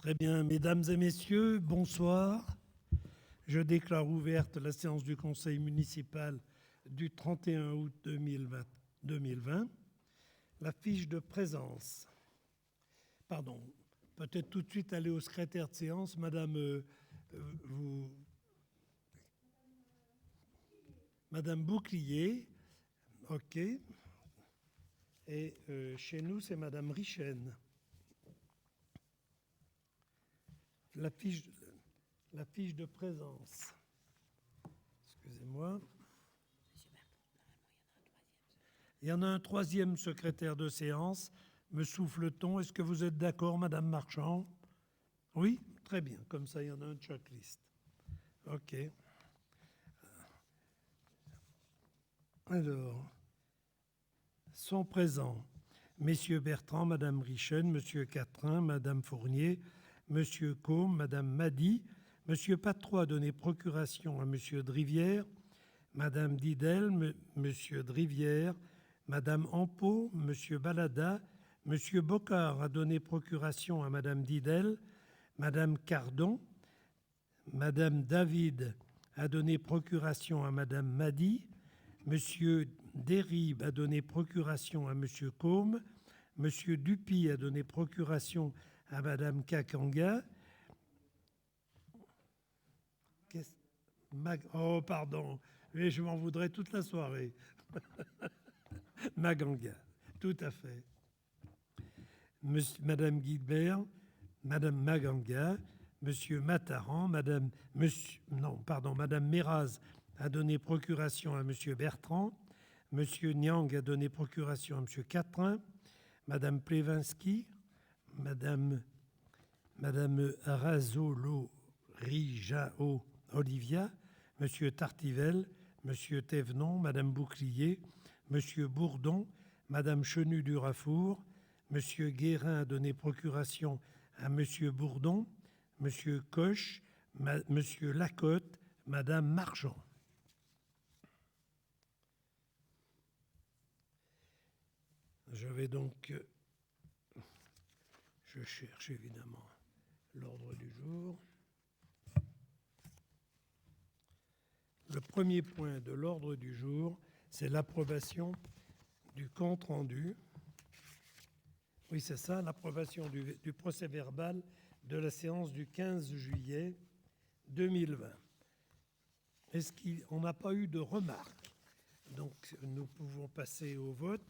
Très bien, mesdames et messieurs, bonsoir. Je déclare ouverte la séance du Conseil municipal du 31 août 2020. La fiche de présence. Pardon, peut-être tout de suite aller au secrétaire de séance. Madame, Madame Bouclier, ok. Et chez nous, c'est Madame Richen. La fiche de présence. Excusez-moi. Il y en a un troisième secrétaire de séance. Me souffle-t-on? Est-ce que vous êtes d'accord, Madame Marchand? Oui? Très bien. Comme ça, il y en a un checklist. OK. Alors, sont présents Messieurs Bertrand, Madame Richen, Monsieur Catrin, Madame Fournier, Monsieur Côme, Madame Mady, Monsieur Patro a donné procuration à Monsieur Drivière, Madame Didel, Monsieur Drivière, Madame Ampo, Monsieur Balada, Monsieur Bocard a donné procuration à Madame Didel, Madame Cardon, Madame David a donné procuration à Madame Mady, Monsieur Derib a donné procuration à Monsieur Côme, Monsieur Dupuy a donné procuration à Madame Kakanga. Oh, pardon, mais je m'en voudrais toute la soirée. Maganga, tout à fait. Madame Guilbert, Madame Maganga, Monsieur Mataran, Madame Méraz a donné procuration à Monsieur Bertrand, Monsieur Niang a donné procuration à Monsieur Catrin, Madame Plevinsky, Madame Razolo Rijao Olivia, Monsieur Tartivel, Monsieur Thévenon, Madame Bouclier, Monsieur Bourdon, Madame Chenu-Durafour, Monsieur Guérin a donné procuration à Monsieur Bourdon, Monsieur Coche, Monsieur Lacotte, Madame Marchand. Je vais donc... Je cherche évidemment l'ordre du jour. Le premier point de l'ordre du jour, c'est l'approbation du compte-rendu. Oui, c'est ça, l'approbation du procès-verbal de la séance du 15 juillet 2020. Est-ce qu'on n'a pas eu de remarques? Donc, nous pouvons passer au vote.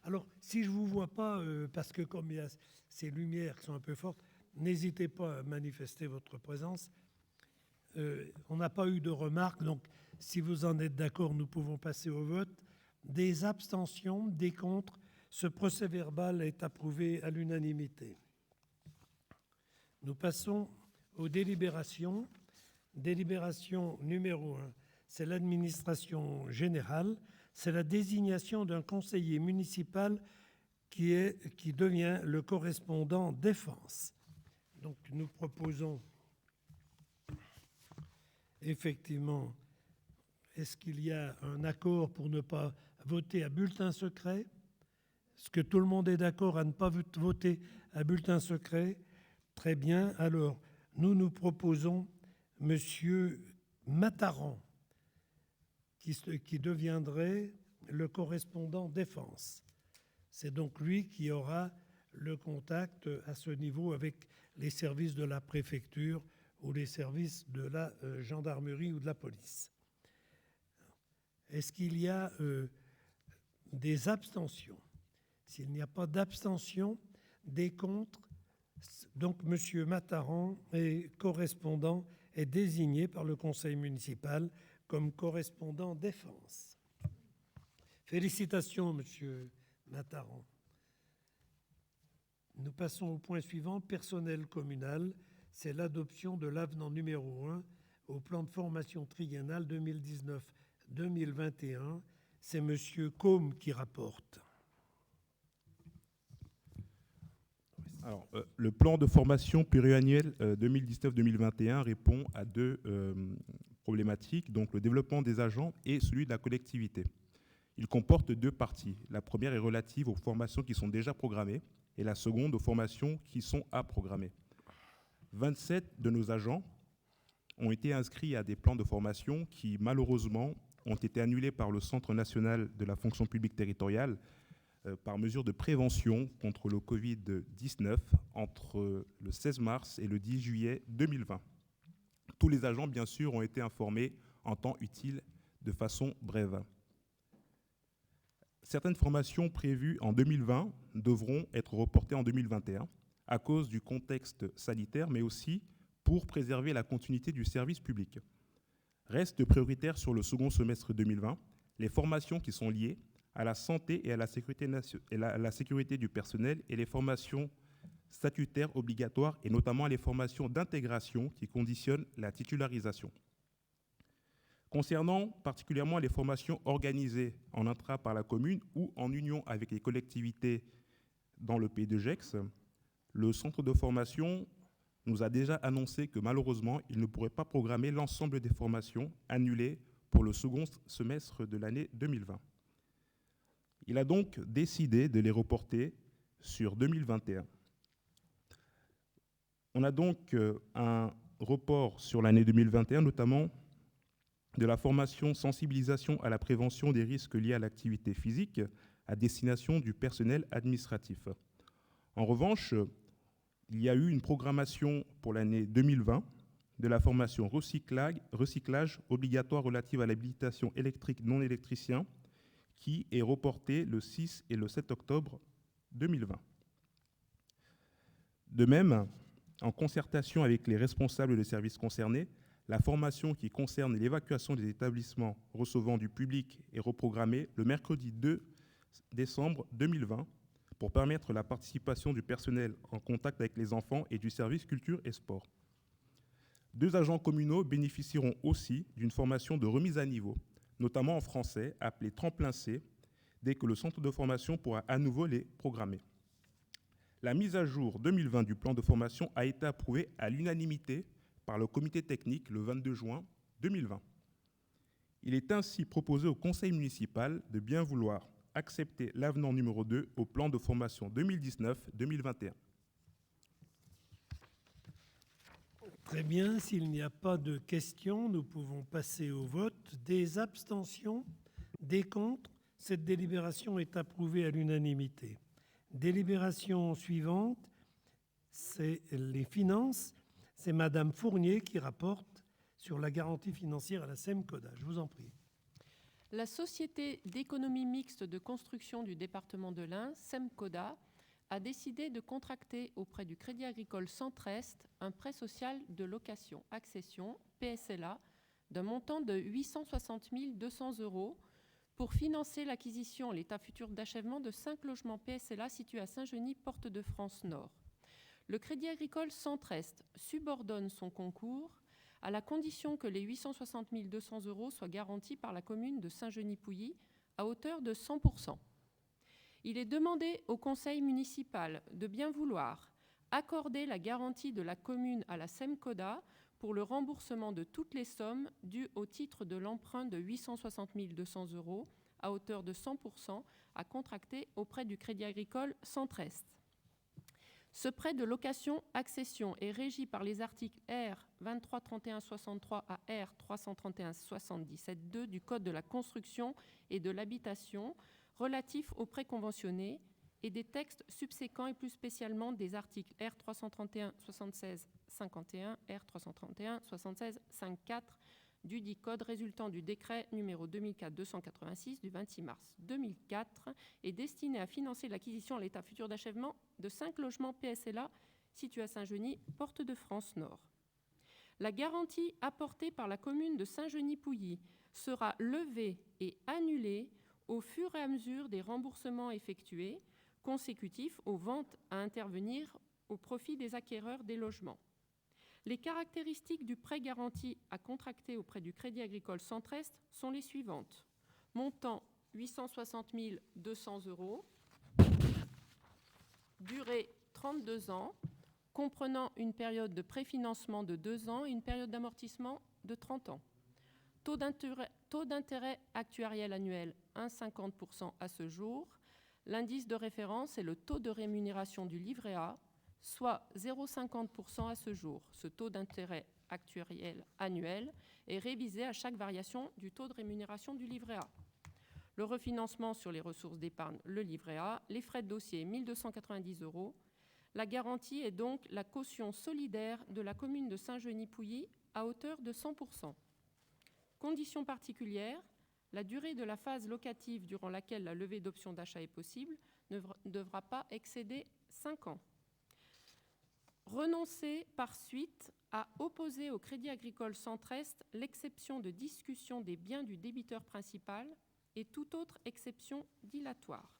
Alors, si je ne vous vois pas, parce que comme il y a ces lumières qui sont un peu fortes, n'hésitez pas à manifester votre présence. On n'a pas eu de remarques, donc si vous en êtes d'accord, nous pouvons passer au vote. Des abstentions, des contre, ce procès-verbal est approuvé à l'unanimité. Nous passons aux délibérations. Délibération numéro 1, c'est l'administration générale, c'est la désignation d'un conseiller municipal qui devient le correspondant défense. Donc nous proposons effectivement, est-ce qu'il y a un accord pour ne pas voter à bulletin secret? Est-ce que tout le monde est d'accord à ne pas voter à bulletin secret? Très bien. Alors, nous proposons Monsieur Mataran, qui deviendrait le correspondant défense. C'est donc lui qui aura le contact à ce niveau avec les services de la préfecture ou les services de la gendarmerie ou de la police. Est-ce qu'il y a des abstentions? S'il n'y a pas d'abstention, des contre, donc M. Mataran est correspondant, est désigné par le conseil municipal comme correspondant défense. Félicitations, M. Mataran. Nous passons au point suivant, personnel communal. C'est l'adoption de l'avenant numéro 1 au plan de formation triennale 2019-2021. C'est M. Côme qui rapporte. Alors, le plan de formation pluriannuel 2019-2021 répond à deux problématiques, donc le développement des agents et celui de la collectivité. Il comporte deux parties. La première est relative aux formations qui sont déjà programmées et la seconde aux formations qui sont à programmer. 27 de nos agents ont été inscrits à des plans de formation qui, malheureusement, ont été annulés par le Centre national de la fonction publique territoriale par mesure de prévention contre le Covid-19 entre le 16 mars et le 10 juillet 2020. Tous les agents, bien sûr, ont été informés en temps utile de façon brève. Certaines formations prévues en 2020 devront être reportées en 2021 à cause du contexte sanitaire, mais aussi pour préserver la continuité du service public. Restent prioritaires sur le second semestre 2020 les formations qui sont liées à la santé et à la sécurité du personnel et les formations statutaires obligatoires et notamment les formations d'intégration qui conditionnent la titularisation. Concernant particulièrement les formations organisées en intra par la commune ou en union avec les collectivités dans le pays de Gex, le centre de formation nous a déjà annoncé que malheureusement, il ne pourrait pas programmer l'ensemble des formations annulées pour le second semestre de l'année 2020. Il a donc décidé de les reporter sur 2021. On a donc un report sur l'année 2021, notamment de la formation sensibilisation à la prévention des risques liés à l'activité physique à destination du personnel administratif. En revanche, il y a eu une programmation pour l'année 2020 de la formation recyclage obligatoire relative à l'habilitation électrique non électricien qui est reportée le 6 et le 7 octobre 2020. De même, en concertation avec les responsables des services concernés, la formation qui concerne l'évacuation des établissements recevant du public est reprogrammée le mercredi 2 décembre 2020 pour permettre la participation du personnel en contact avec les enfants et du service culture et sport. 2 agents communaux bénéficieront aussi d'une formation de remise à niveau, notamment en français, appelée Tremplin C, dès que le centre de formation pourra à nouveau les programmer. La mise à jour 2020 du plan de formation a été approuvée à l'unanimité par le comité technique le 22 juin 2020. Il est ainsi proposé au conseil municipal de bien vouloir accepter l'avenant numéro 2 au plan de formation 2019-2021. Très bien, s'il n'y a pas de questions, nous pouvons passer au vote. Des abstentions, des contre. Cette délibération est approuvée à l'unanimité. Délibération suivante, c'est les finances. C'est Madame Fournier qui rapporte sur la garantie financière à la SEMCODA. Je vous en prie. La Société d'économie mixte de construction du département de l'Ain, SEMCODA, a décidé de contracter auprès du Crédit Agricole Centre-Est un prêt social de location-accession, PSLA, d'un montant de 860 200 € pour financer l'acquisition à l'état futur d'achèvement de 5 logements PSLA situés à Saint-Genis, Porte de France Nord. Le Crédit Agricole Centre-Est subordonne son concours à la condition que les 860 200 € soient garantis par la commune de Saint-Genis-Pouilly à hauteur de 100%. Il est demandé au conseil municipal de bien vouloir accorder la garantie de la commune à la SEMCODA pour le remboursement de toutes les sommes dues au titre de l'emprunt de 860 200 € à hauteur de 100% à contracter auprès du Crédit Agricole Centre-Est. Ce prêt de location-accession est régi par les articles R 2331-63 à R 331-77-2 du Code de la construction et de l'habitation relatifs aux prêts conventionnés et des textes subséquents et plus spécialement des articles R 331-76-51, R 331-76-54 du dit Code résultant du décret numéro 2004-286 du 26 mars 2004 est destiné à financer l'acquisition à l'état futur d'achèvement de 5 logements PSLA situés à Saint-Genis, Porte de France Nord. La garantie apportée par la commune de Saint-Genis-Pouilly sera levée et annulée au fur et à mesure des remboursements effectués consécutifs aux ventes à intervenir au profit des acquéreurs des logements. Les caractéristiques du prêt garanti à contracter auprès du Crédit Agricole Centre-Est sont les suivantes. Montant 860 200 €, durée 32 ans, comprenant une période de préfinancement de 2 ans et une période d'amortissement de 30 ans. Taux d'intérêt actuariel annuel 1,50% à ce jour. L'indice de référence est le taux de rémunération du livret A, soit 0,50% à ce jour. Ce taux d'intérêt actuariel annuel est révisé à chaque variation du taux de rémunération du livret A. Le refinancement sur les ressources d'épargne, le livret A, les frais de dossier 1 290 €. La garantie est donc la caution solidaire de la commune de Saint-Genis-Pouilly à hauteur de 100%. Condition particulière, la durée de la phase locative durant laquelle la levée d'option d'achat est possible ne devra pas excéder 5 ans. Renoncer par suite à opposer au Crédit Agricole Centre-Est l'exception de discussion des biens du débiteur principal et toute autre exception dilatoire.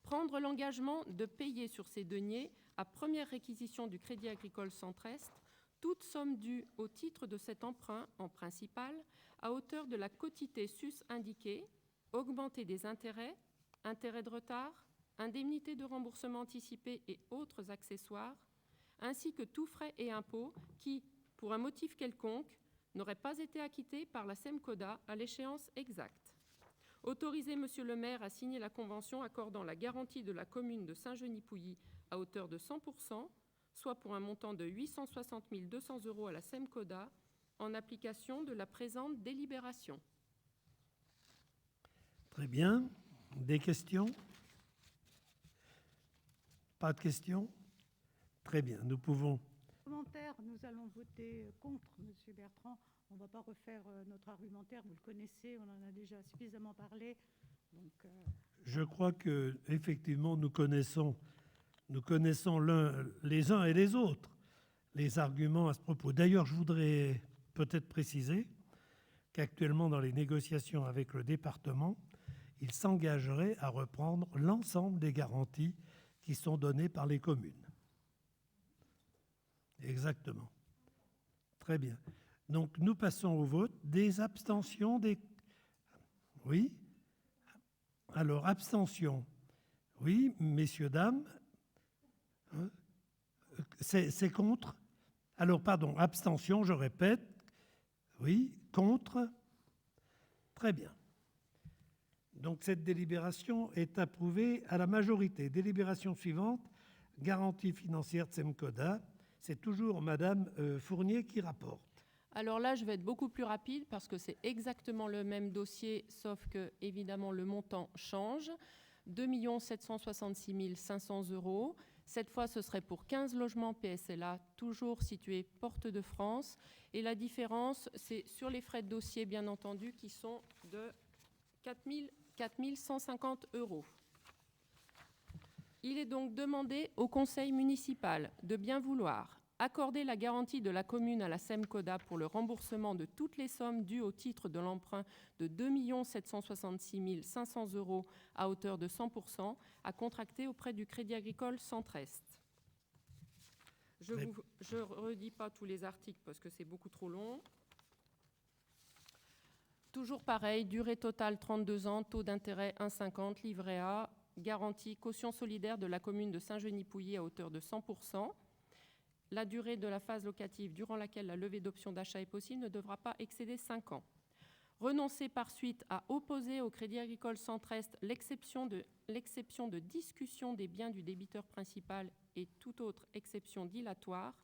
Prendre l'engagement de payer sur ces deniers, à première réquisition du Crédit Agricole Centre-Est, toute somme due au titre de cet emprunt en principal à hauteur de la quotité sus indiquée, augmenter des intérêts, intérêts de retard, indemnités de remboursement anticipé et autres accessoires, ainsi que tous frais et impôts qui, pour un motif quelconque, n'auraient pas été acquittés par la SEMCODA à l'échéance exacte. Autoriser Monsieur le maire à signer la convention accordant la garantie de la commune de Saint-Genis-Pouilly à hauteur de 100%, soit pour un montant de 860 200 € à la SEMCODA, en application de la présente délibération. Très bien. Des questions? Pas de questions? Très bien. Nous pouvons... Commentaire, nous allons voter contre, Monsieur Bertrand. On ne va pas refaire notre argumentaire, vous le connaissez, on en a déjà suffisamment parlé. Donc, Je crois que effectivement nous connaissons les uns et les autres les arguments à ce propos. D'ailleurs, je voudrais peut-être préciser qu'actuellement, dans les négociations avec le département, il s'engagerait à reprendre l'ensemble des garanties qui sont données par les communes. Exactement. Très bien. Donc, nous passons au vote. Des abstentions, des... Oui. Alors, abstention. Oui, messieurs, dames. C'est contre. Alors, pardon, abstention, je répète. Oui, contre. Très bien. Donc, cette délibération est approuvée à la majorité. Délibération suivante, garantie financière de SEMCODA. C'est toujours Madame Fournier qui rapporte. Alors là, je vais être beaucoup plus rapide parce que c'est exactement le même dossier, sauf que, évidemment, le montant change. 2 766 500 €. Cette fois, ce serait pour 15 logements PSLA, toujours situés Porte de France. Et la différence, c'est sur les frais de dossier, bien entendu, qui sont de 4 150 €. Il est donc demandé au conseil municipal de bien vouloir accorder la garantie de la commune à la SEMCODA pour le remboursement de toutes les sommes dues au titre de l'emprunt de 2 766 500 € à hauteur de 100% à contracter auprès du Crédit Agricole Centre-Est. Je ne redis pas tous les articles parce que c'est beaucoup trop long. Toujours pareil, durée totale 32 ans, taux d'intérêt 1,50, livret A, garantie, caution solidaire de la commune de Saint-Genis-Pouilly à hauteur de 100%. La durée de la phase locative durant laquelle la levée d'option d'achat est possible ne devra pas excéder 5 ans. Renoncer par suite à opposer au Crédit Agricole Centre-Est l'exception de discussion des biens du débiteur principal et toute autre exception dilatoire.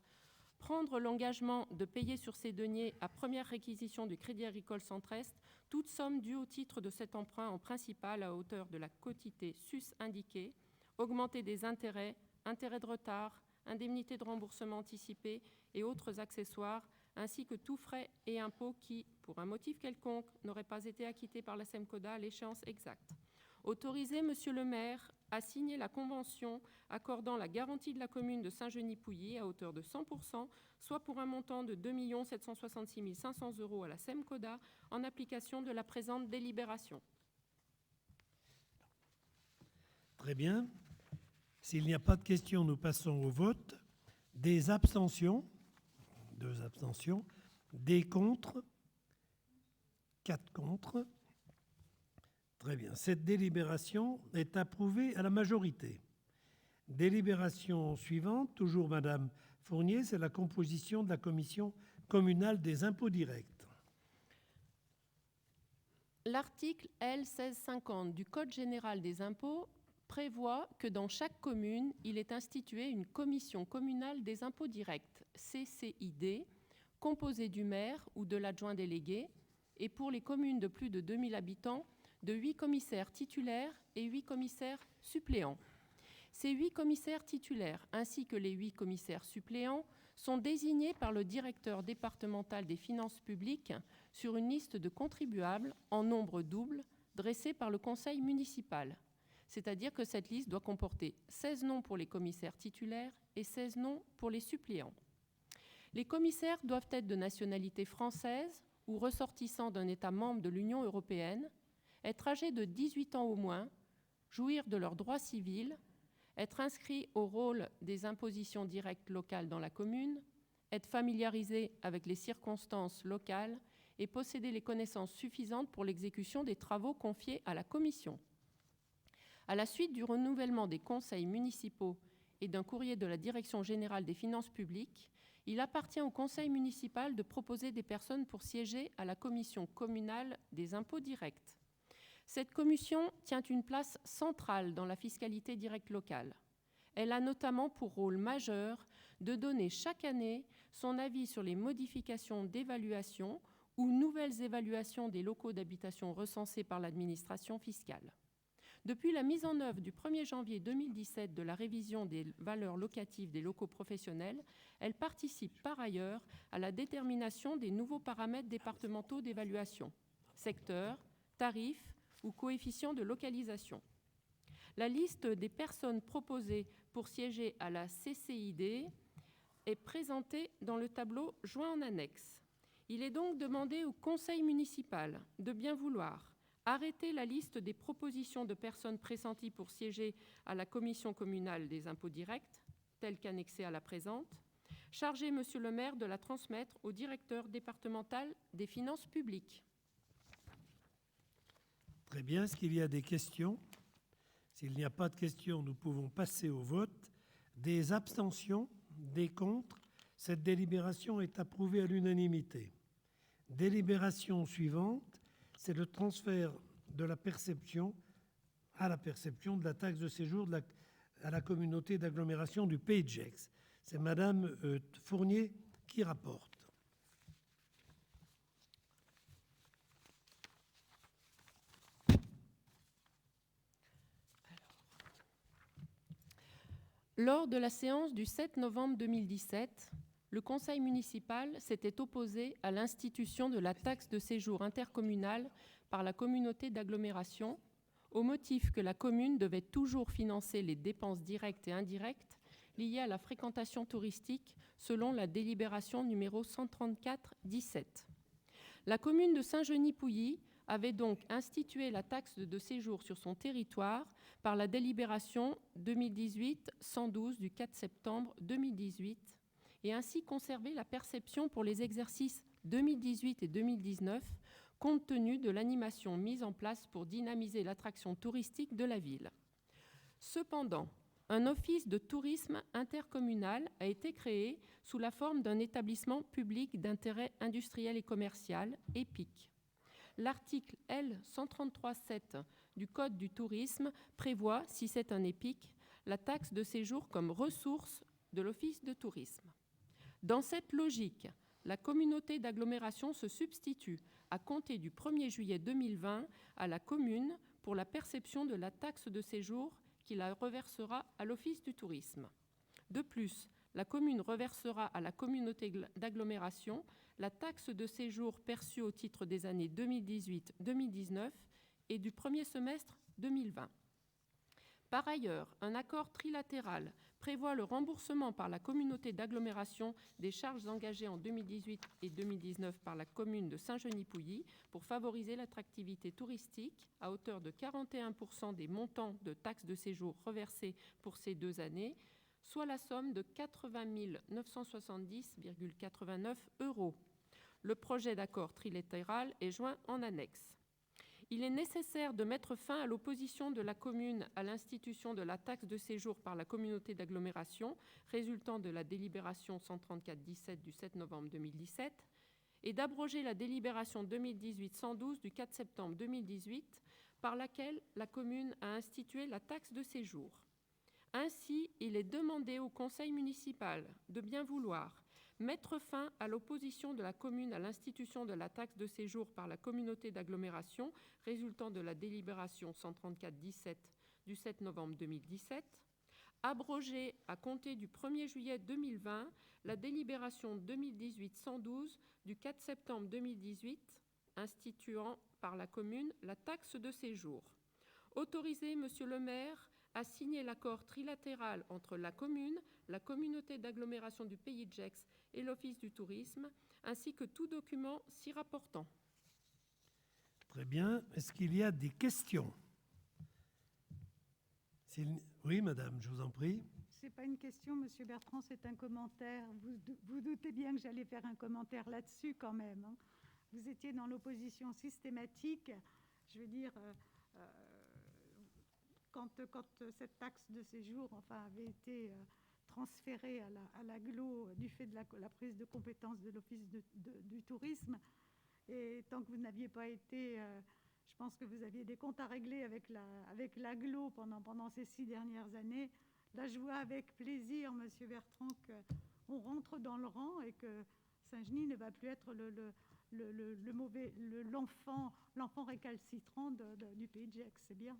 Prendre l'engagement de payer sur ces deniers à première réquisition du Crédit Agricole Centre-Est toute somme due au titre de cet emprunt en principal à hauteur de la quotité sus indiquée, augmenter des intérêts, intérêts de retard, indemnités de remboursement anticipé et autres accessoires, ainsi que tous frais et impôts qui, pour un motif quelconque, n'auraient pas été acquittés par la SEMCODA à l'échéance exacte. Autoriser Monsieur le maire à signer la convention accordant la garantie de la commune de Saint-Genis-Pouilly à hauteur de 100%, soit pour un montant de 2 766 500 € à la SEMCODA, en application de la présente délibération. Très bien. S'il n'y a pas de questions, nous passons au vote. Des abstentions, 2 abstentions, des contre, 4 contre. Très bien. Cette délibération est approuvée à la majorité. Délibération suivante, toujours Madame Fournier, c'est la composition de la commission communale des impôts directs. L'article L 1650 du Code général des impôts prévoit que dans chaque commune, il est institué une commission communale des impôts directs, CCID, composée du maire ou de l'adjoint délégué, et pour les communes de plus de 2000 habitants, de 8 commissaires titulaires et 8 commissaires suppléants. Ces 8 commissaires titulaires, ainsi que les 8 commissaires suppléants, sont désignés par le directeur départemental des finances publiques sur une liste de contribuables en nombre double dressée par le conseil municipal. C'est-à-dire que cette liste doit comporter 16 noms pour les commissaires titulaires et 16 noms pour les suppléants. Les commissaires doivent être de nationalité française ou ressortissants d'un État membre de l'Union européenne, être âgés de 18 ans au moins, jouir de leurs droits civils, être inscrits au rôle des impositions directes locales dans la commune, être familiarisés avec les circonstances locales et posséder les connaissances suffisantes pour l'exécution des travaux confiés à la commission. À la suite du renouvellement des conseils municipaux et d'un courrier de la Direction générale des finances publiques, il appartient au conseil municipal de proposer des personnes pour siéger à la commission communale des impôts directs. Cette commission tient une place centrale dans la fiscalité directe locale. Elle a notamment pour rôle majeur de donner chaque année son avis sur les modifications d'évaluation ou nouvelles évaluations des locaux d'habitation recensés par l'administration fiscale. Depuis la mise en œuvre du 1er janvier 2017 de la révision des valeurs locatives des locaux professionnels, elle participe par ailleurs à la détermination des nouveaux paramètres départementaux d'évaluation, secteurs, tarifs ou coefficients de localisation. La liste des personnes proposées pour siéger à la CCID est présentée dans le tableau joint en annexe. Il est donc demandé au conseil municipal de bien vouloir arrêter la liste des propositions de personnes pressenties pour siéger à la commission communale des impôts directs, telle qu'annexée à la présente, charger Monsieur le maire de la transmettre au directeur départemental des finances publiques. Très bien. Est-ce qu'il y a des questions? S'il n'y a pas de questions, nous pouvons passer au vote. Des abstentions, des contre. Cette délibération est approuvée à l'unanimité. Délibération suivante, c'est le transfert de la perception à la perception de la taxe de séjour à la communauté d'agglomération du Pays de Gex. C'est Madame Fournier qui rapporte. Lors de la séance du 7 novembre 2017, le conseil municipal s'était opposé à l'institution de la taxe de séjour intercommunale par la communauté d'agglomération, au motif que la commune devait toujours financer les dépenses directes et indirectes liées à la fréquentation touristique selon la délibération numéro 134-17. La commune de Saint-Genis-Pouilly avait donc institué la taxe de séjour sur son territoire par la délibération 2018-112 du 4 septembre 2018 et ainsi conservé la perception pour les exercices 2018 et 2019 compte tenu de l'animation mise en place pour dynamiser l'attraction touristique de la ville. Cependant, un office de tourisme intercommunal a été créé sous la forme d'un établissement public d'intérêt industriel et commercial, EPIC. L'article L 133.7 du Code du tourisme prévoit, si c'est un EPIC, la taxe de séjour comme ressource de l'office de tourisme. Dans cette logique, la communauté d'agglomération se substitue, à compter du 1er juillet 2020, à la commune pour la perception de la taxe de séjour qui la reversera à l'office du tourisme. De plus, la commune reversera à la communauté d'agglomération la taxe de séjour perçue au titre des années 2018-2019 et du premier semestre 2020. Par ailleurs, un accord trilatéral prévoit le remboursement par la communauté d'agglomération des charges engagées en 2018 et 2019 par la commune de Saint-Genis-Pouilly pour favoriser l'attractivité touristique à hauteur de 41% des montants de taxes de séjour reversés pour ces 2 années, soit la somme de 80 970,89 €. Le projet d'accord trilatéral est joint en annexe. Il est nécessaire de mettre fin à l'opposition de la commune à l'institution de la taxe de séjour par la communauté d'agglomération résultant de la délibération 134-17 du 7 novembre 2017 et d'abroger la délibération 2018-112 du 4 septembre 2018 par laquelle la commune a institué la taxe de séjour. Ainsi, il est demandé au conseil municipal de bien vouloir mettre fin à l'opposition de la commune à l'institution de la taxe de séjour par la communauté d'agglomération résultant de la délibération 134-17 du 7 novembre 2017, abroger à compter du 1er juillet 2020 la délibération 2018-112 du 4 septembre 2018 instituant par la commune la taxe de séjour. Autoriser Monsieur le maire à signer l'accord trilatéral entre la commune, la communauté d'agglomération du Pays de Gex et l'Office du tourisme, ainsi que tout document s'y rapportant. Très bien. Est-ce qu'il y a des questions? Oui, madame, je vous en prie. Ce n'est pas une question, Monsieur Bertrand, c'est un commentaire. Vous doutez bien que j'allais faire un commentaire là-dessus quand même, hein. Vous étiez dans l'opposition systématique. Je veux dire, quand cette taxe de séjour avait été transférée à l'agglo du fait de la prise de compétence de l'Office du tourisme, et tant que vous n'aviez pas été... je pense que vous aviez des comptes à régler avec l'agglo pendant ces 6 dernières années. Là, je vois avec plaisir, Monsieur Bertrand, qu'on rentre dans le rang et que Saint-Genis ne va plus être l'enfant récalcitrant du Pays de Gex. C'est bien.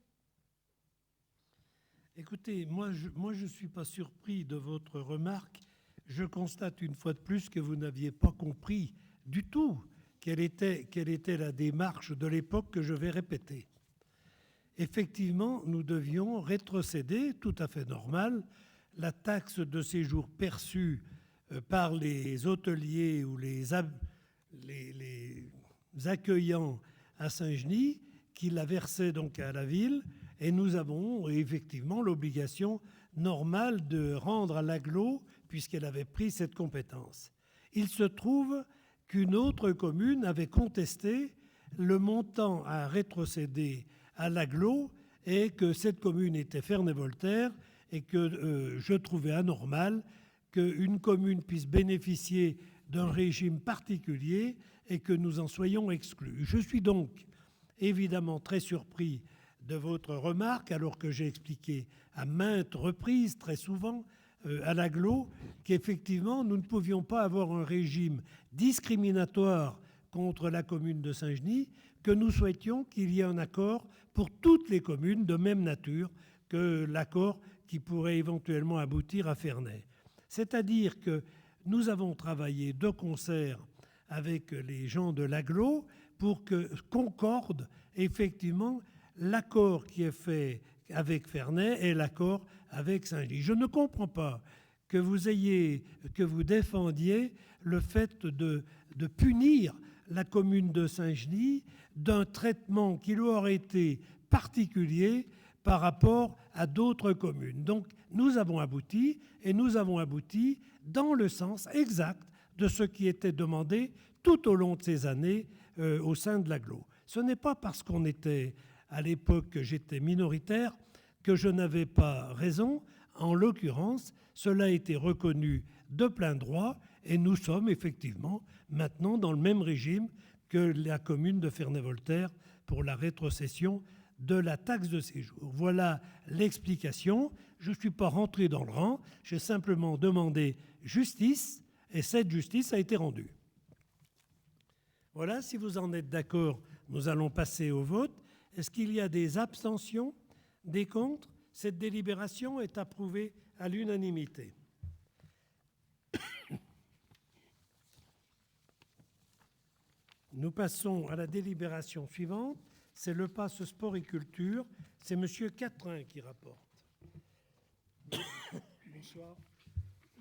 Écoutez, moi, je ne suis pas surpris de votre remarque. Je constate une fois de plus que vous n'aviez pas compris du tout quelle était la démarche de l'époque que je vais répéter. Effectivement, nous devions rétrocéder, tout à fait normal, la taxe de séjour perçue par les hôteliers ou les accueillants à Saint-Genis, qui la versaient donc à la ville, et nous avons effectivement l'obligation normale de rendre à l'agglo, puisqu'elle avait pris cette compétence. Il se trouve qu'une autre commune avait contesté le montant à rétrocéder à l'agglo et que cette commune était Ferney-Voltaire et que je trouvais anormal qu'une commune puisse bénéficier d'un régime particulier et que nous en soyons exclus. Je suis donc évidemment très surpris de votre remarque, alors que j'ai expliqué à maintes reprises, très souvent, à l'agglo, qu'effectivement, nous ne pouvions pas avoir un régime discriminatoire contre la commune de Saint-Genis, que nous souhaitions qu'il y ait un accord pour toutes les communes de même nature que l'accord qui pourrait éventuellement aboutir à Ferney. C'est-à-dire que nous avons travaillé de concert avec les gens de l'agglo pour que concorde effectivement l'accord qui est fait avec Ferney et l'accord avec Saint-Genis. Je ne comprends pas que vous défendiez le fait de punir la commune de Saint-Genis d'un traitement qui lui aurait été particulier par rapport à d'autres communes. Donc nous avons abouti, et nous avons abouti dans le sens exact de ce qui était demandé tout au long de ces années au sein de l'agglo. Ce n'est pas parce qu'on était, à l'époque que j'étais minoritaire, que je n'avais pas raison. En l'occurrence, cela a été reconnu de plein droit et nous sommes effectivement maintenant dans le même régime que la commune de Ferney-Voltaire pour la rétrocession de la taxe de séjour. Voilà l'explication. Je ne suis pas rentré dans le rang, j'ai simplement demandé justice et cette justice a été rendue. Voilà, si vous en êtes d'accord, nous allons passer au vote. Est-ce qu'il y a des abstentions, des contre? Cette délibération est approuvée à l'unanimité. Nous passons à la délibération suivante. C'est le passe sport et culture. C'est M. Catrin qui rapporte. Bonsoir.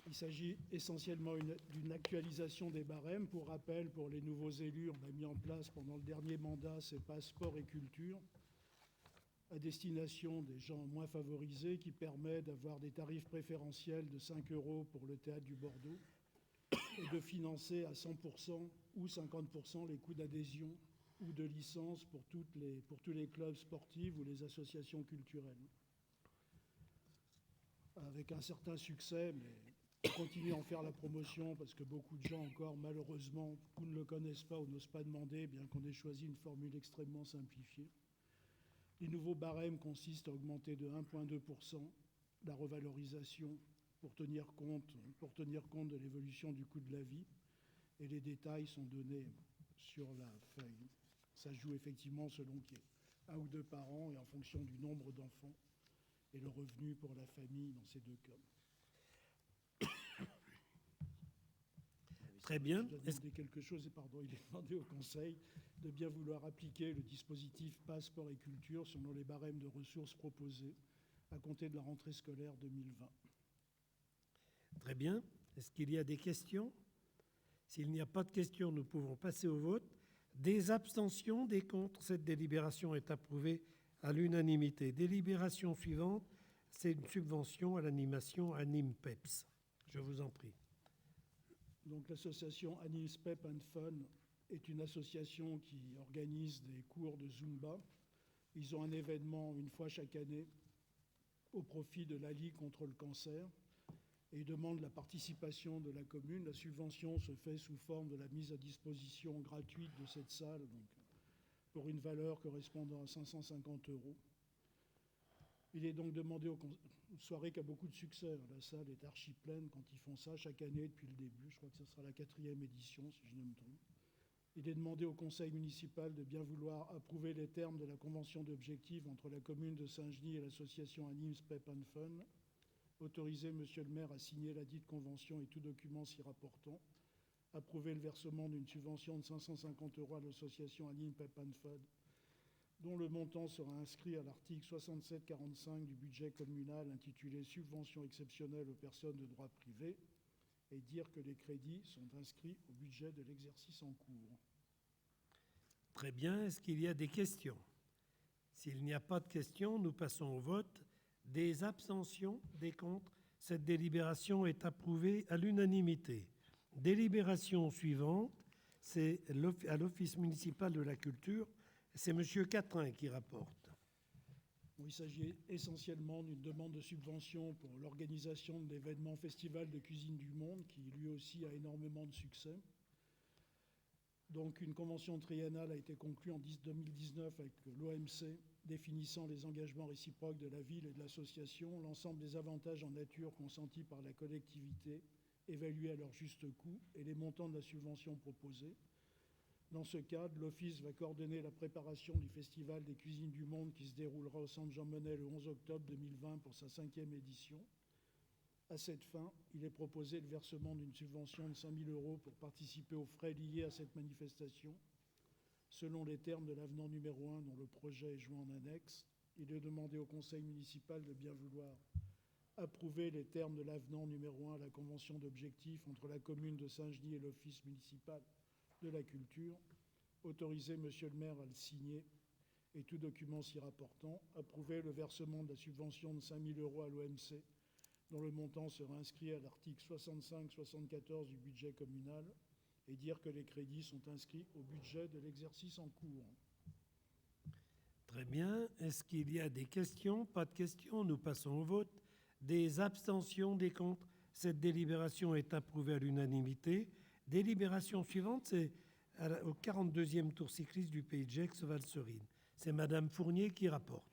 Il s'agit essentiellement d'une actualisation des barèmes. Pour rappel, pour les nouveaux élus, on a mis en place pendant le dernier mandat ces passes sport et culture à destination des gens moins favorisés qui permet d'avoir des tarifs préférentiels de 5 € pour le théâtre du Bordeaux et de financer à 100% ou 50% les coûts d'adhésion ou de licence pour tous les clubs sportifs ou les associations culturelles. Avec un certain succès, mais continue à en faire la promotion parce que beaucoup de gens encore, malheureusement, ou ne le connaissent pas ou n'osent pas demander, bien qu'on ait choisi une formule extrêmement simplifiée. Les nouveaux barèmes consistent à augmenter de 1,2% la revalorisation pour tenir compte de l'évolution du coût de la vie. Et les détails sont donnés sur la feuille. Ça joue effectivement selon qu'il y ait 1 ou 2 parents et en fonction du nombre d'enfants et le revenu pour la famille dans ces 2 cas. Très bien. Je dois demander quelque chose, et pardon, il est demandé au Conseil de bien vouloir appliquer le dispositif Passeport et Culture selon les barèmes de ressources proposés à compter de la rentrée scolaire 2020. Très bien. Est-ce qu'il y a des questions? S'il n'y a pas de questions, nous pouvons passer au vote. Des abstentions, des contre. Cette délibération est approuvée à l'unanimité. Délibération suivante, c'est une subvention à l'animation Anime-PEPS. Je vous en prie. Donc l'association Anime Pep and Fun est une association qui organise des cours de Zumba. Ils ont un événement une fois chaque année au profit de la Ligue contre le cancer et ils demandent la participation de la commune. La subvention se fait sous forme de la mise à disposition gratuite de cette salle, donc pour une valeur correspondant à 550 €. Il est donc demandé une soirée qui a beaucoup de succès. La salle est archi pleine quand ils font ça chaque année depuis le début. Je crois que ce sera la 4e édition, si je ne me trompe. Il est demandé au conseil municipal de bien vouloir approuver les termes de la convention d'objectifs entre la commune de Saint-Genis et l'association Animes Pep and Fun. Autoriser monsieur le maire à signer la dite convention et tout document s'y rapportant. Approuver le versement d'une subvention de 550 € à l'association Animes Pep and Fun, dont le montant sera inscrit à l'article 6745 du budget communal intitulé « Subvention exceptionnelle aux personnes de droit privé » et dire que les crédits sont inscrits au budget de l'exercice en cours. Très bien. Est-ce qu'il y a des questions? S'il n'y a pas de questions, nous passons au vote. Des abstentions, des contre. Cette délibération est approuvée à l'unanimité. Délibération suivante, c'est à l'Office municipal de la culture. C'est M. Catrin qui rapporte. Il s'agit essentiellement d'une demande de subvention pour l'organisation de l'événement Festival de cuisine du monde, qui lui aussi a énormément de succès. Donc une convention triennale a été conclue en 2019 avec l'OMC, définissant les engagements réciproques de la ville et de l'association, l'ensemble des avantages en nature consentis par la collectivité, évalués à leur juste coût, et les montants de la subvention proposée. Dans ce cadre, l'Office va coordonner la préparation du Festival des cuisines du monde qui se déroulera au Centre Jean Monnet le 11 octobre 2020 pour sa 5e édition. À cette fin, il est proposé le versement d'une subvention de 5 000 € pour participer aux frais liés à cette manifestation. Selon les termes de l'avenant numéro 1 dont le projet est joint en annexe, il est demandé au conseil municipal de bien vouloir approuver les termes de l'avenant numéro 1 à la convention d'objectifs entre la commune de Saint-Genis et l'Office municipal de la culture, autoriser monsieur le maire à le signer et tout document s'y rapportant, approuver le versement de la subvention de 5 000 € à l'OMC, dont le montant sera inscrit à l'article 65-74 du budget communal, et dire que les crédits sont inscrits au budget de l'exercice en cours. Très bien. Est-ce qu'il y a des questions? Pas de questions. Nous passons au vote. Des abstentions, des contre. Cette délibération est approuvée à l'unanimité. Délibération suivante, c'est au 42e tour cycliste du Pays de Gex-Valserine. C'est Madame Fournier qui rapporte.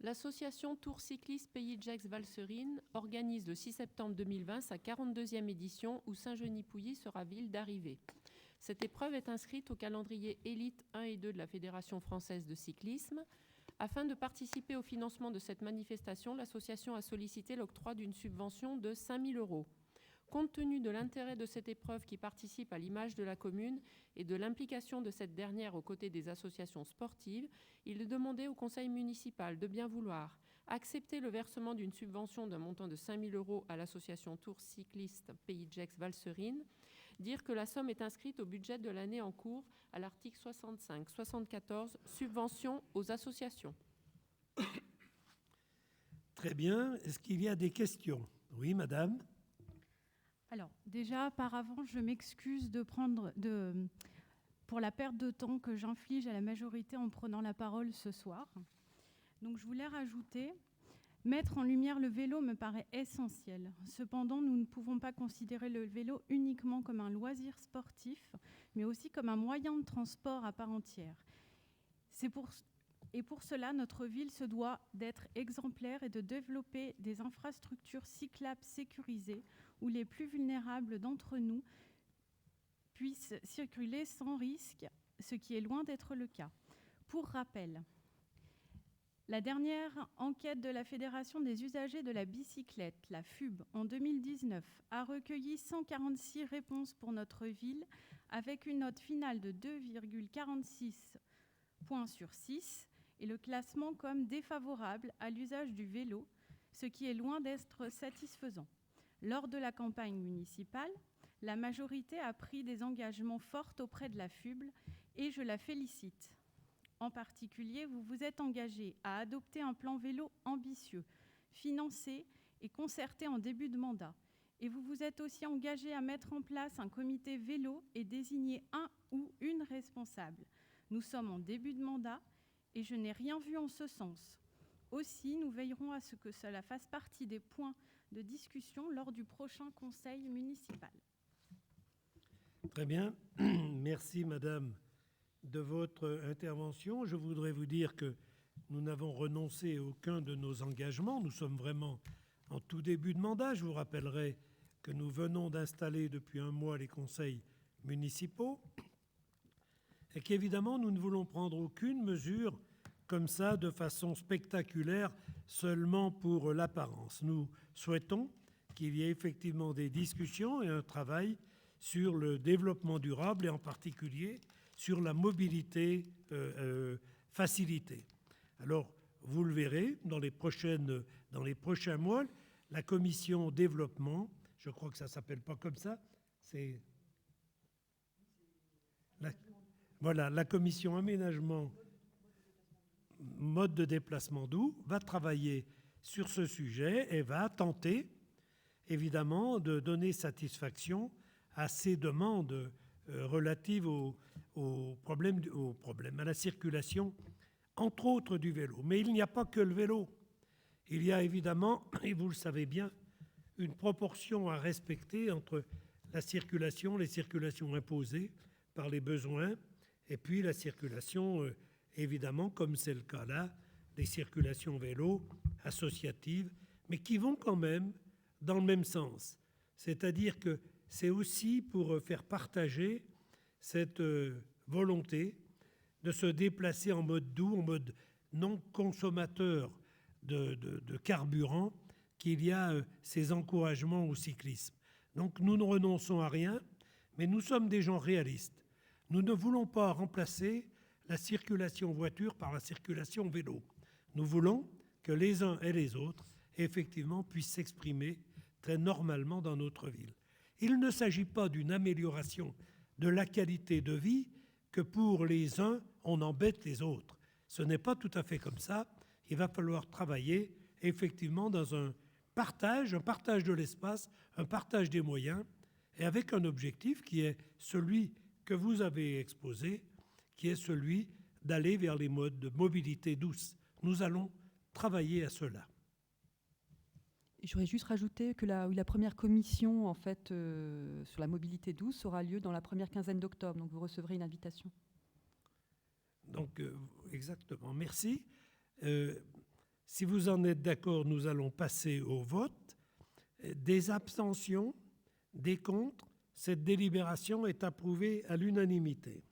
L'association Tour cycliste Pays de Gex-Valserine organise le 6 septembre 2020 sa 42e édition où Saint-Genis-Pouilly sera ville d'arrivée. Cette épreuve est inscrite au calendrier élite 1 et 2 de la Fédération française de cyclisme. Afin de participer au financement de cette manifestation, l'association a sollicité l'octroi d'une subvention de 5 000 €. Compte tenu de l'intérêt de cette épreuve qui participe à l'image de la commune et de l'implication de cette dernière aux côtés des associations sportives, il est demandé au conseil municipal de bien vouloir accepter le versement d'une subvention d'un montant de 5 000 € à l'association Tour cycliste Pays de Gex-Valserine, dire que la somme est inscrite au budget de l'année en cours à l'article 65-74, subvention aux associations. Très bien. Est-ce qu'il y a des questions? Oui, madame. Alors, déjà, par avant, je m'excuse pour la perte de temps que j'inflige à la majorité en prenant la parole ce soir. Donc, je voulais rajouter Mettre en lumière le vélo me paraît essentiel. Cependant, nous ne pouvons pas considérer le vélo uniquement comme un loisir sportif, mais aussi comme un moyen de transport à part entière. Pour cela, notre ville se doit d'être exemplaire et de développer des infrastructures cyclables sécurisées où les plus vulnérables d'entre nous puissent circuler sans risque, ce qui est loin d'être le cas. Pour rappel, la dernière enquête de la Fédération des usagers de la bicyclette, la FUB, en 2019, a recueilli 146 réponses pour notre ville, avec une note finale de 2,46 points sur 6 et le classement comme défavorable à l'usage du vélo, ce qui est loin d'être satisfaisant. Lors de la campagne municipale, la majorité a pris des engagements forts auprès de la FUB et je la félicite. En particulier, vous vous êtes engagé à adopter un plan vélo ambitieux, financé et concerté en début de mandat. Et vous vous êtes aussi engagé à mettre en place un comité vélo et désigner un ou une responsable. Nous sommes en début de mandat et je n'ai rien vu en ce sens. Aussi, nous veillerons à ce que cela fasse partie des points de discussion lors du prochain conseil municipal. Très bien. Merci, madame, de votre intervention. Je voudrais vous dire que nous n'avons renoncé à aucun de nos engagements. Nous sommes vraiment en tout début de mandat. Je vous rappellerai que nous venons d'installer depuis un mois les conseils municipaux et qu'évidemment, nous ne voulons prendre aucune mesure comme ça, de façon spectaculaire, seulement pour l'apparence. Nous souhaitons qu'il y ait effectivement des discussions et un travail sur le développement durable et en particulier sur la mobilité facilitée. Alors, vous le verrez, dans les prochains mois, la commission développement, je crois que ça ne s'appelle pas comme ça, c'est la commission aménagement, mode de déplacement doux, va travailler sur ce sujet et va tenter, évidemment, de donner satisfaction à ces demandes relatives au problème, à la circulation, entre autres du vélo. Mais il n'y a pas que le vélo. Il y a évidemment, et vous le savez bien, une proportion à respecter entre la circulation, les circulations imposées par les besoins, et puis la circulation, évidemment, comme c'est le cas là, des circulations vélo associatives, mais qui vont quand même dans le même sens. C'est-à-dire que c'est aussi pour faire partager cette volonté de se déplacer en mode doux, en mode non consommateur de carburant, qu'il y a ces encouragements au cyclisme. Donc nous ne renonçons à rien, mais nous sommes des gens réalistes. Nous ne voulons pas remplacer la circulation voiture par la circulation vélo. Nous voulons que les uns et les autres, effectivement, puissent s'exprimer très normalement dans notre ville. Il ne s'agit pas d'une amélioration de la qualité de vie que pour les uns, on embête les autres. Ce n'est pas tout à fait comme ça. Il va falloir travailler effectivement dans un partage de l'espace, un partage des moyens, et avec un objectif qui est celui que vous avez exposé, qui est celui d'aller vers les modes de mobilité douce. Nous allons travailler à cela. Je voudrais juste rajouter que la première commission en fait, sur la mobilité douce aura lieu dans la première quinzaine d'octobre, donc vous recevrez une invitation. Donc, exactement, merci. Si vous en êtes d'accord, nous allons passer au vote. Des abstentions, des contre, cette délibération est approuvée à l'unanimité.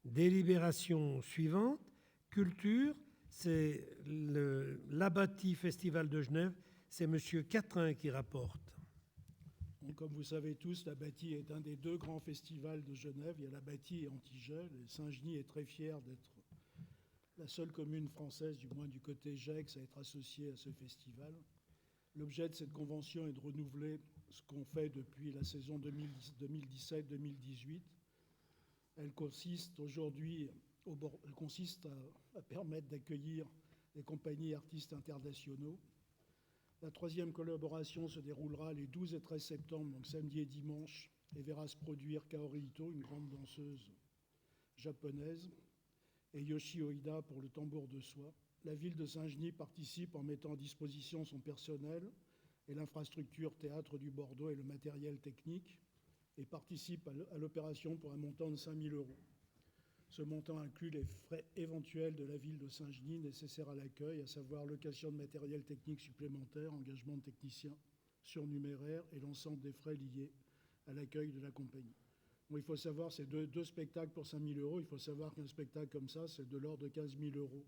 Délibération suivante, culture, c'est l'Abbati Festival de Genève, c'est M. Catrin qui rapporte. Comme vous savez tous, l'Abbati est un des deux grands festivals de Genève. Il y a l'Abbati et Antigel. Et Saint-Genis est très fier d'être la seule commune française, du moins du côté Gex, à être associée à ce festival. L'objet de cette convention est de renouveler ce qu'on fait depuis la saison 2017-2018. Elle consiste aujourd'hui à permettre d'accueillir des compagnies et artistes internationaux. La troisième collaboration se déroulera les 12 et 13 septembre, donc samedi et dimanche, et verra se produire Kaori Ito, une grande danseuse japonaise, et Yoshi Oida pour le tambour de soie. La ville de Saint-Genis participe en mettant à disposition son personnel et l'infrastructure théâtre du Bordeaux et le matériel technique, et participe à l'opération pour un montant de 5 000 €. Ce montant inclut les frais éventuels de la ville de Saint-Genis nécessaires à l'accueil, à savoir location de matériel technique supplémentaire, engagement de techniciens surnuméraires et l'ensemble des frais liés à l'accueil de la compagnie. Bon, il faut savoir, c'est deux spectacles pour 5 000 €. Il faut savoir qu'un spectacle comme ça, c'est de l'ordre de 15 000 €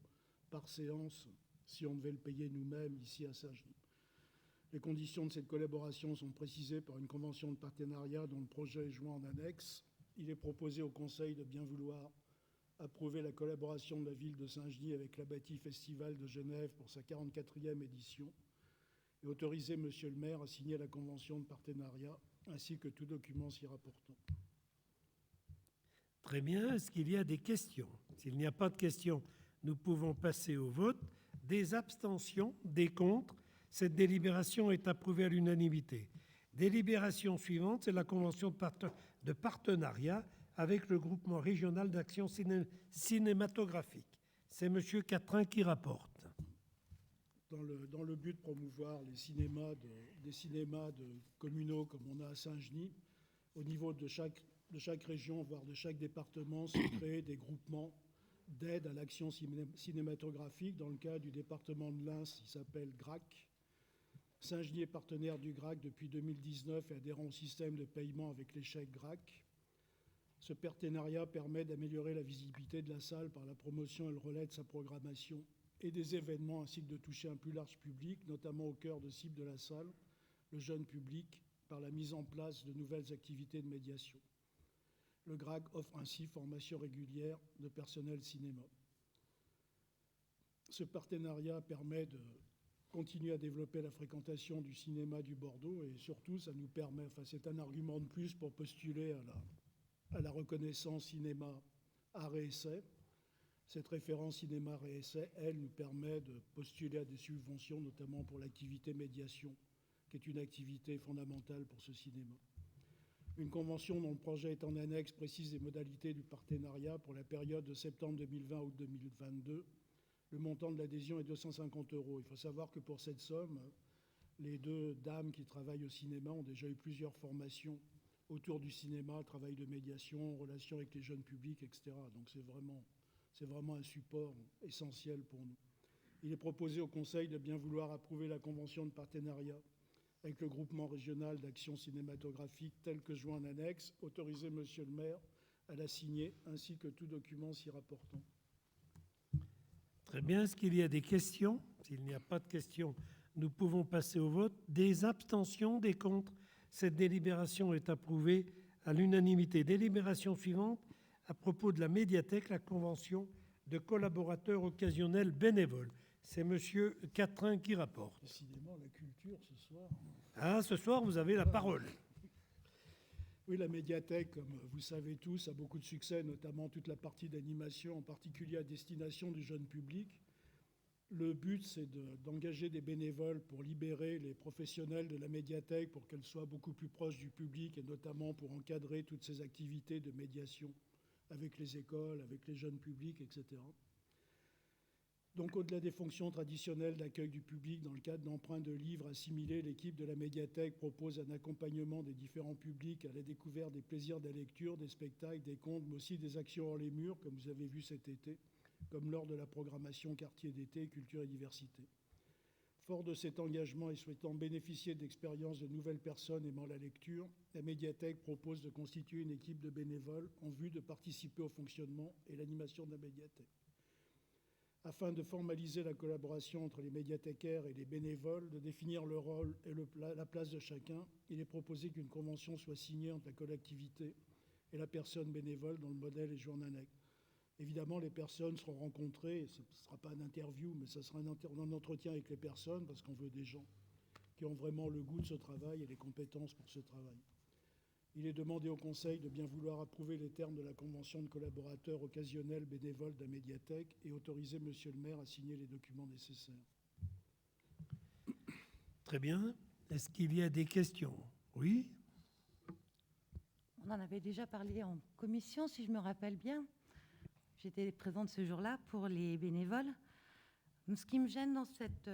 par séance si on devait le payer nous-mêmes ici à Saint-Genis. Les conditions de cette collaboration sont précisées par une convention de partenariat dont le projet est joint en annexe. Il est proposé au Conseil de bien vouloir approuver la collaboration de la ville de Saint-Genis avec l'Abbati Festival de Genève pour sa 44e édition et autoriser Monsieur le maire à signer la convention de partenariat ainsi que tout document s'y rapportant. Très bien. Est-ce qu'il y a des questions? S'il n'y a pas de questions, nous pouvons passer au vote. Des abstentions, des contre. Cette délibération est approuvée à l'unanimité. Délibération suivante, c'est la convention de partenariat avec le groupement régional d'action cinématographique. C'est M. Catrin qui rapporte. Dans le but de promouvoir des cinémas communaux comme on a à Saint-Genis, au niveau de chaque région, voire de chaque département, sont créés des groupements d'aide à l'action cinématographique. Dans le cas du département de l'Ain, il s'appelle GRAC. Saint-Genis est partenaire du GRAC depuis 2019 et adhérent au système de paiement avec les chèques GRAC. Ce partenariat permet d'améliorer la visibilité de la salle par la promotion et le relais de sa programmation et des événements, ainsi que de toucher un plus large public, notamment au cœur de cible de la salle, le jeune public, par la mise en place de nouvelles activités de médiation. Le GRAC offre ainsi formation régulière de personnel cinéma. Ce partenariat permet de continuer à développer la fréquentation du cinéma du Bordeaux et surtout, ça nous permet, c'est un argument de plus pour postuler à la reconnaissance cinéma art et essai. Cette référence cinéma art et essai, elle, nous permet de postuler à des subventions, notamment pour l'activité médiation, qui est une activité fondamentale pour ce cinéma. Une convention dont le projet est en annexe précise les modalités du partenariat pour la période de septembre 2020 à août 2022. Le montant de l'adhésion est 250 €. Il faut savoir que pour cette somme, les deux dames qui travaillent au cinéma ont déjà eu plusieurs formations autour du cinéma, travail de médiation, relation avec les jeunes publics, etc. Donc c'est vraiment un support essentiel pour nous. Il est proposé au Conseil de bien vouloir approuver la convention de partenariat avec le groupement régional d'action cinématographique tel que joint en annexe, autoriser Monsieur le maire à la signer, ainsi que tout document s'y rapportant. Très bien. Est-ce qu'il y a des questions? S'il n'y a pas de questions, nous pouvons passer au vote. Des abstentions, des contre. Cette délibération est approuvée à l'unanimité. Délibération suivante, à propos de la médiathèque, la convention de collaborateurs occasionnels bénévoles. C'est M. Catrin qui rapporte. Décidément, la culture ce soir. Ah, ce soir, vous avez la parole. Oui, la médiathèque, comme vous savez tous, a beaucoup de succès, notamment toute la partie d'animation, en particulier à destination du jeune public. Le but, c'est d'engager des bénévoles pour libérer les professionnels de la médiathèque pour qu'elle soit beaucoup plus proche du public et notamment pour encadrer toutes ces activités de médiation avec les écoles, avec les jeunes publics, etc. Donc, au-delà des fonctions traditionnelles d'accueil du public, dans le cadre d'emprunts de livres assimilés, l'équipe de la médiathèque propose un accompagnement des différents publics à la découverte des plaisirs de la lecture, des spectacles, des contes, mais aussi des actions hors les murs, comme vous avez vu cet été, comme lors de la programmation Quartier d'été, Culture et Diversité. Fort de cet engagement et souhaitant bénéficier d'expériences de nouvelles personnes aimant la lecture, la médiathèque propose de constituer une équipe de bénévoles en vue de participer au fonctionnement et l'animation de la médiathèque. Afin de formaliser la collaboration entre les médiathécaires et les bénévoles, de définir le rôle et la place de chacun, il est proposé qu'une convention soit signée entre la collectivité et la personne bénévole dont le modèle est joint en annexe. Évidemment, les personnes seront rencontrées, ce ne sera pas une interview, mais ce sera un entretien avec les personnes, parce qu'on veut des gens qui ont vraiment le goût de ce travail et les compétences pour ce travail. Il est demandé au Conseil de bien vouloir approuver les termes de la convention de collaborateurs occasionnels bénévoles de la médiathèque et autoriser Monsieur le maire à signer les documents nécessaires. Très bien. Est-ce qu'il y a des questions? Oui. On en avait déjà parlé en commission, si je me rappelle bien. J'étais présente ce jour-là pour les bénévoles. Ce qui me gêne dans cet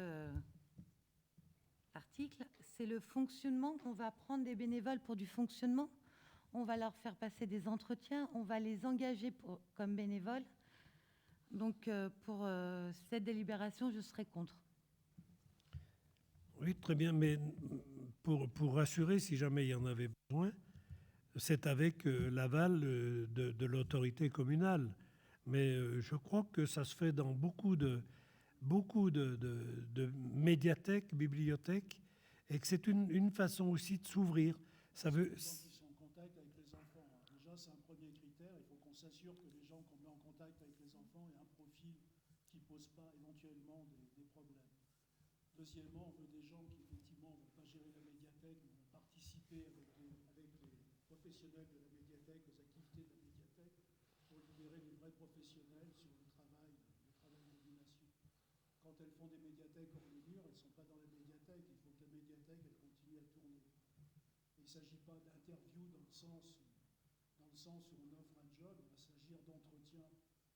article, c'est le fonctionnement. On va prendre des bénévoles pour du fonctionnement. On va leur faire passer des entretiens. On va les engager comme bénévoles. Donc, pour cette délibération, je serai contre. Oui, très bien, mais pour rassurer, si jamais il y en avait besoin, c'est avec l'aval de l'autorité communale. Mais je crois que ça se fait dans beaucoup de médiathèques, bibliothèques, et que c'est une façon aussi de s'ouvrir. Ça veut... Les gens qui sont en contact avec les enfants. Déjà, c'est un premier critère. Il faut qu'on s'assure que les gens qu'on met en contact avec les enfants aient un profil qui ne pose pas éventuellement des problèmes. Deuxièmement, on veut des gens qui, effectivement, ne vont pas gérer la médiathèque, mais vont participer avec les professionnels de la médiathèque, aux activités de la médiathèque, pour libérer les vrais professionnels sur le travail d'animation. Quand elles font des médiathèques hors les murs, elles ne sont pas dans la médiathèque. Il faut que la médiathèque, elle continue à tourner. Il ne s'agit pas d'interview dans le sens où on offre un job. Il va s'agir d'entretien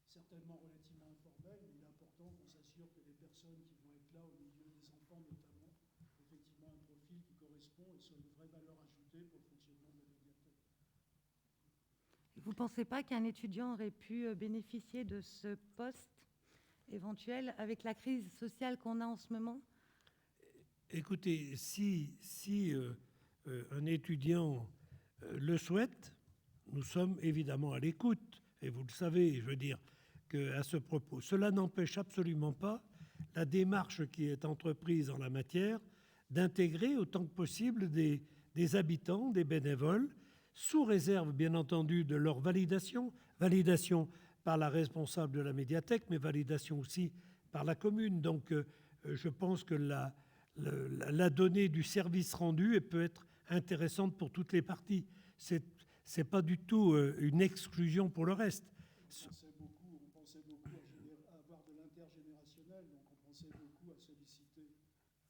certainement relativement informel, mais il est important qu'on s'assure que les personnes qui vont être là au milieu des enfants notamment, effectivement un profil qui correspond et soit une vraie valeur ajoutée pour le fonctionnement de la médiathèque. Vous ne pensez pas qu'un étudiant aurait pu bénéficier de ce poste éventuel avec la crise sociale qu'on a en ce moment? Écoutez, si un étudiant le souhaite, nous sommes évidemment à l'écoute. Et vous le savez, je veux dire qu'à ce propos, cela n'empêche absolument pas la démarche qui est entreprise en la matière d'intégrer autant que possible des habitants, des bénévoles, sous réserve bien entendu de leur validation par la responsable de la médiathèque, mais validation aussi par la commune. Donc je pense que la donnée du service rendu peut être intéressante pour toutes les parties. C'est pas du tout une exclusion pour le reste. On pensait beaucoup à avoir de l'intergénérationnel, donc on pensait beaucoup à solliciter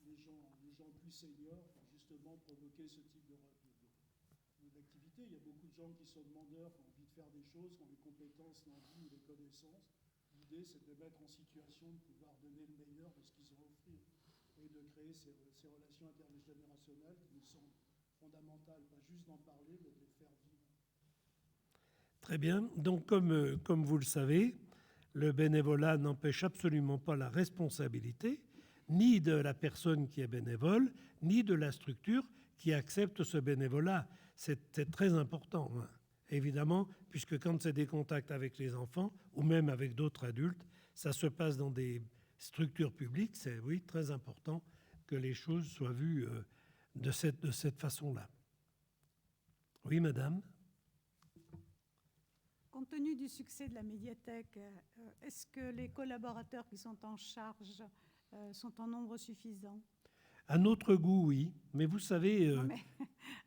les gens plus seniors pour justement provoquer ce type d'activité. Il y a beaucoup de gens qui sont demandeurs, qui ont envie de faire des choses, qui ont les compétences, l'envie ou les connaissances. L'idée, c'est de les mettre en situation de pouvoir donner le meilleur de ce qu'ils ont à offrir et de créer ces relations intergénérationnelles qui nous semblent fondamentales, pas juste d'en parler, mais de les faire vivre. Très bien. Donc, comme vous le savez, le bénévolat n'empêche absolument pas la responsabilité, ni de la personne qui est bénévole, ni de la structure qui accepte ce bénévolat. C'est très important, hein, évidemment, puisque quand c'est des contacts avec les enfants, ou même avec d'autres adultes, ça se passe dans des structures publiques. C'est, oui, très important que les choses soient vues de cette façon-là. Oui, madame ? Compte tenu du succès de la médiathèque, est-ce que les collaborateurs qui sont en charge sont en nombre suffisant? À notre goût, oui. Mais vous savez... Non, mais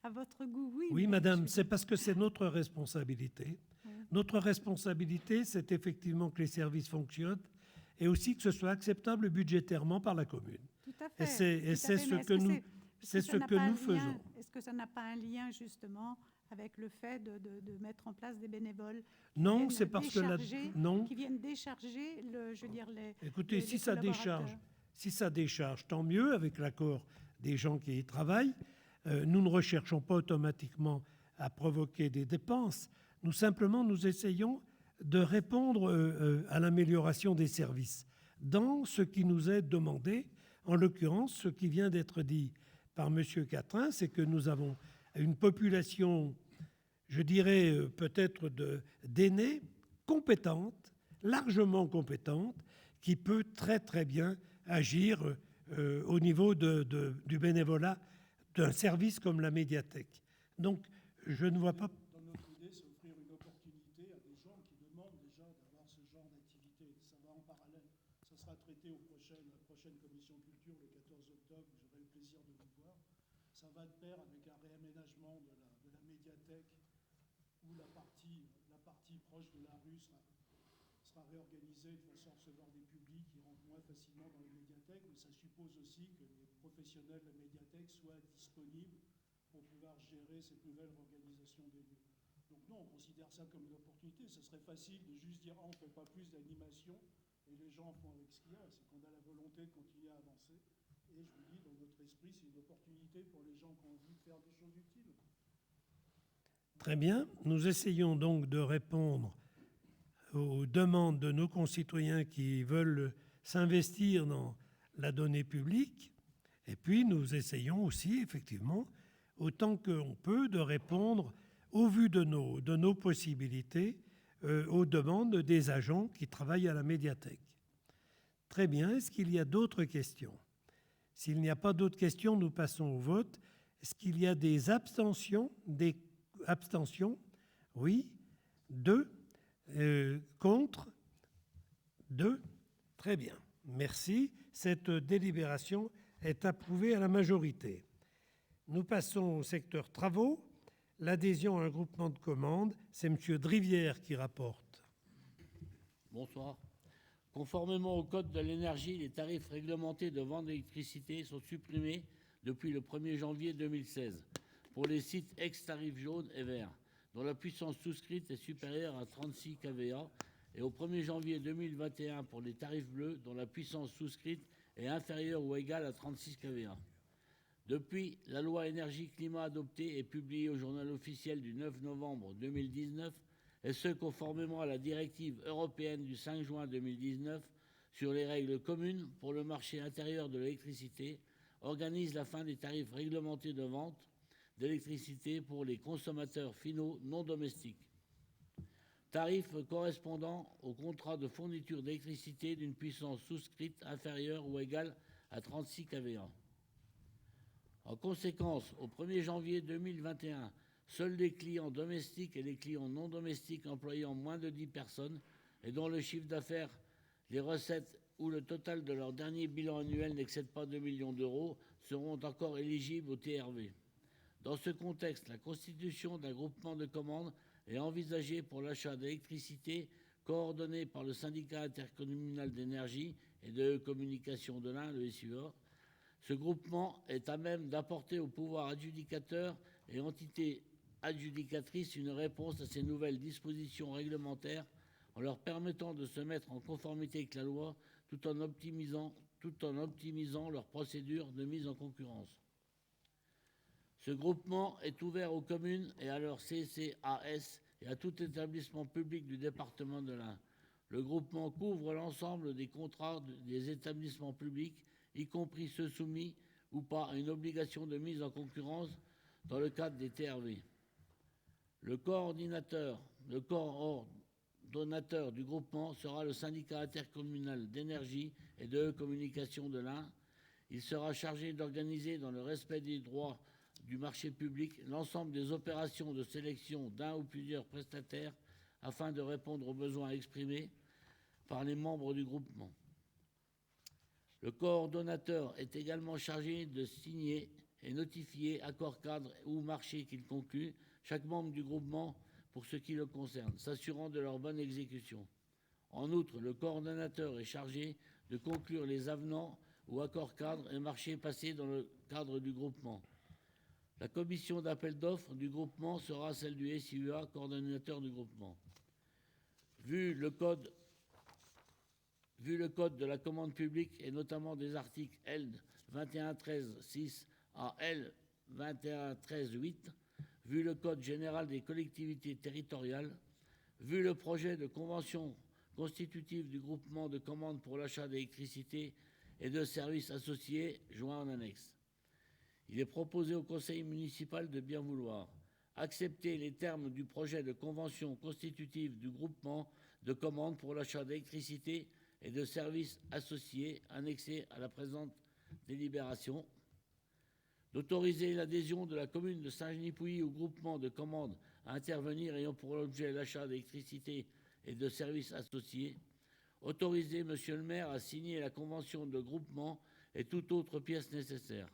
à votre goût, oui. Oui, madame, c'est parce que c'est notre responsabilité. Oui. Notre responsabilité, c'est effectivement que les services fonctionnent et aussi que ce soit acceptable budgétairement par la commune. Tout à fait. Et c'est ce que nous faisons. Est-ce que ça n'a pas un lien, justement, avec le fait de mettre en place des bénévoles non, c'est parce que qui viennent décharger Écoutez, si ça décharge, tant mieux, avec l'accord des gens qui y travaillent. Nous ne recherchons pas automatiquement à provoquer des dépenses. Nous essayons de répondre à l'amélioration des services dans ce qui nous est demandé. En l'occurrence, ce qui vient d'être dit par M. Catrin, c'est que nous avons une population, je dirais peut-être d'aînés, compétente, largement compétente, qui peut très très bien agir au niveau du bénévolat d'un service comme la médiathèque. Donc, je ne vois pas... Dans notre idée, c'est offrir une opportunité à des gens qui demandent déjà d'avoir ce genre d'activité. Ça va en parallèle. Ça sera traité à la prochaine commission culture le 14 octobre, où j'aurai le plaisir de vous voir. Ça va de pair avec un réaménagement de la médiathèque, où la partie proche de la rue sera réorganisée de façon à recevoir des publics qui rentrent moins facilement dans les médiathèques, mais ça suppose aussi que les professionnels de la médiathèque soient disponibles pour pouvoir gérer cette nouvelle organisation des lieux. Donc non, on considère ça comme une opportunité. Ce serait facile de juste dire « on ne fait pas plus d'animation », Et les gens font avec ce qu'il y a. C'est qu'on a la volonté de continuer à avancer. Et je vous dis, dans notre esprit, c'est une opportunité pour les gens qui ont envie de faire des choses utiles. Très bien. Nous essayons donc de répondre aux demandes de nos concitoyens qui veulent s'investir dans la donnée publique. Et puis, nous essayons aussi, effectivement, autant qu'on peut, de répondre, au vu de nos possibilités, aux demandes des agents qui travaillent à la médiathèque. Très bien. Est-ce qu'il y a d'autres questions? S'il n'y a pas d'autres questions, nous passons au vote. Est-ce qu'il y a des abstentions? Des abstentions? Oui. 2. Contre? 2. Très bien. Merci. Cette délibération est approuvée à la majorité. Nous passons au secteur travaux. L'adhésion à un groupement de commandes, c'est M. Drivière qui rapporte. Bonsoir. Conformément au Code de l'énergie, les tarifs réglementés de vente d'électricité sont supprimés depuis le 1er janvier 2016 pour les sites ex-tarifs jaunes et verts, dont la puissance souscrite est supérieure à 36 kVA, et au 1er janvier 2021 pour les tarifs bleus, dont la puissance souscrite est inférieure ou égale à 36 kVA. Depuis, la loi énergie-climat adoptée et publiée au journal officiel du 9 novembre 2019, et ce conformément à la directive européenne du 5 juin 2019 sur les règles communes pour le marché intérieur de l'électricité, organise la fin des tarifs réglementés de vente d'électricité pour les consommateurs finaux non domestiques. Tarifs correspondant au contrat de fourniture d'électricité d'une puissance souscrite inférieure ou égale à 36 kVA. En conséquence, au 1er janvier 2021, seuls les clients domestiques et les clients non domestiques employant moins de 10 personnes et dont le chiffre d'affaires, les recettes ou le total de leur dernier bilan annuel n'excède pas 2 millions d'euros seront encore éligibles au TRV. Dans ce contexte, la constitution d'un groupement de commandes est envisagée pour l'achat d'électricité coordonné par le syndicat intercommunal d'énergie et de communication de l'Ain, le SUA. Ce groupement est à même d'apporter au pouvoir adjudicateur et entité adjudicatrice une réponse à ces nouvelles dispositions réglementaires en leur permettant de se mettre en conformité avec la loi tout en optimisant leurs procédures de mise en concurrence. Ce groupement est ouvert aux communes et à leurs CCAS et à tout établissement public du département de l'Ain. Le groupement couvre l'ensemble des contrats des établissements publics, y compris ceux soumis ou pas à une obligation de mise en concurrence dans le cadre des TRV. Le coordonnateur du groupement sera le syndicat intercommunal d'énergie et de communication de l'Ain. Il sera chargé d'organiser, dans le respect des droits du marché public, l'ensemble des opérations de sélection d'un ou plusieurs prestataires afin de répondre aux besoins exprimés par les membres du groupement. Le coordonnateur est également chargé de signer et notifier accord cadre ou marché qu'il conclut chaque membre du groupement pour ce qui le concerne, s'assurant de leur bonne exécution. En outre, le coordonnateur est chargé de conclure les avenants ou accords cadres et marchés passés dans le cadre du groupement. La commission d'appel d'offres du groupement sera celle du SIUA, coordonnateur du groupement. Vu le code de la commande publique et notamment des articles L. 2113-6 à L. 2113-8, vu le code général des collectivités territoriales, vu le projet de convention constitutive du groupement de commande pour l'achat d'électricité et de services associés joints en annexe, il est proposé au conseil municipal de bien vouloir accepter les termes du projet de convention constitutive du groupement de commande pour l'achat d'électricité et de services associés annexés à la présente délibération, d'autoriser l'adhésion de la commune de Saint-Genis-Pouilly au groupement de commande à intervenir ayant pour objet l'achat d'électricité et de services associés, autoriser Monsieur le maire à signer la convention de groupement et toute autre pièce nécessaire,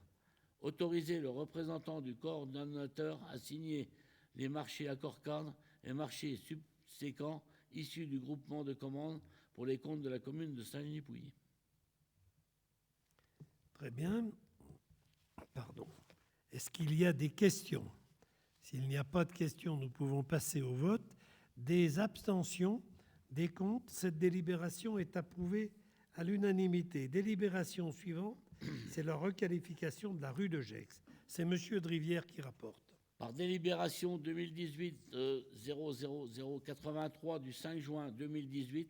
autoriser le représentant du coordonnateur à signer les marchés accords cadres et marchés subséquents issus du groupement de commande pour les comptes de la commune de Saint-Genis-Pouilly. Très bien. Pardon. Est-ce qu'il y a des questions? S'il n'y a pas de questions, nous pouvons passer au vote. Des abstentions? Des comptes. Cette délibération est approuvée à l'unanimité. Délibération suivante, c'est la requalification de la rue de Gex. C'est M. de Rivière qui rapporte. Par délibération 2018-00083 du 5 juin 2018,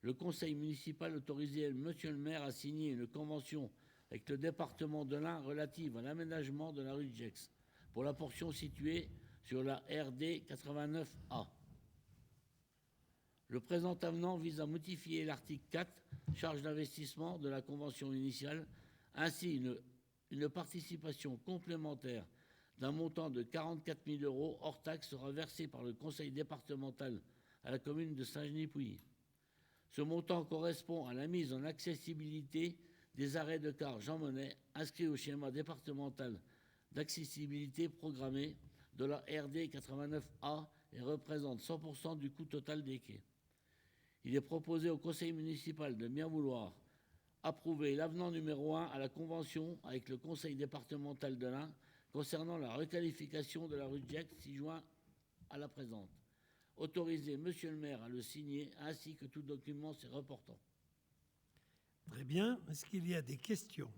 le conseil municipal autorisait Monsieur le maire à signer une convention avec le département de l'Ain relative à l'aménagement de la rue de Gex pour la portion située sur la RD 89A. Le présent avenant vise à modifier l'article 4, charge d'investissement de la convention initiale. Ainsi, une participation complémentaire d'un montant de 44 000 € hors taxe sera versée par le conseil départemental à la commune de Saint-Genis-Pouilly. Ce montant correspond à la mise en accessibilité des arrêts de car Jean Monnet inscrits au schéma départemental d'accessibilité programmée de la RD 89A et représente 100% du coût total des quais. Il est proposé au conseil municipal de bien vouloir approuver l'avenant numéro 1 à la convention avec le conseil départemental de l'Ain concernant la requalification de la rue de Gex, 6 juin à la présente. Autoriser Monsieur le maire à le signer ainsi que tout document s'y reportant. Très bien. Est-ce qu'il y a des questions?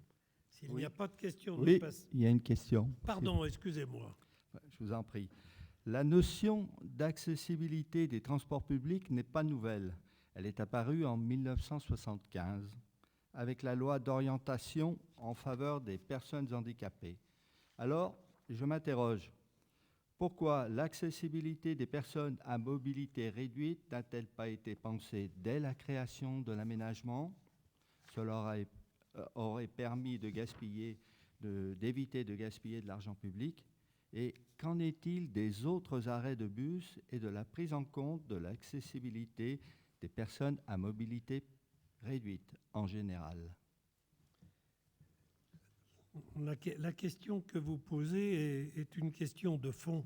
S'il n'y a pas de questions, Oui, nous passons. il y a une question. Pardon, excusez-moi. Je vous en prie. La notion d'accessibilité des transports publics n'est pas nouvelle. Elle est apparue en 1975 avec la loi d'orientation en faveur des personnes handicapées. Alors, je m'interroge, pourquoi l'accessibilité des personnes à mobilité réduite n'a-t-elle pas été pensée dès la création de l'aménagement? Cela aurait permis d'éviter de gaspiller de l'argent public. Et qu'en est-il des autres arrêts de bus et de la prise en compte de l'accessibilité des personnes à mobilité réduite en général? La question que vous posez est une question de fond.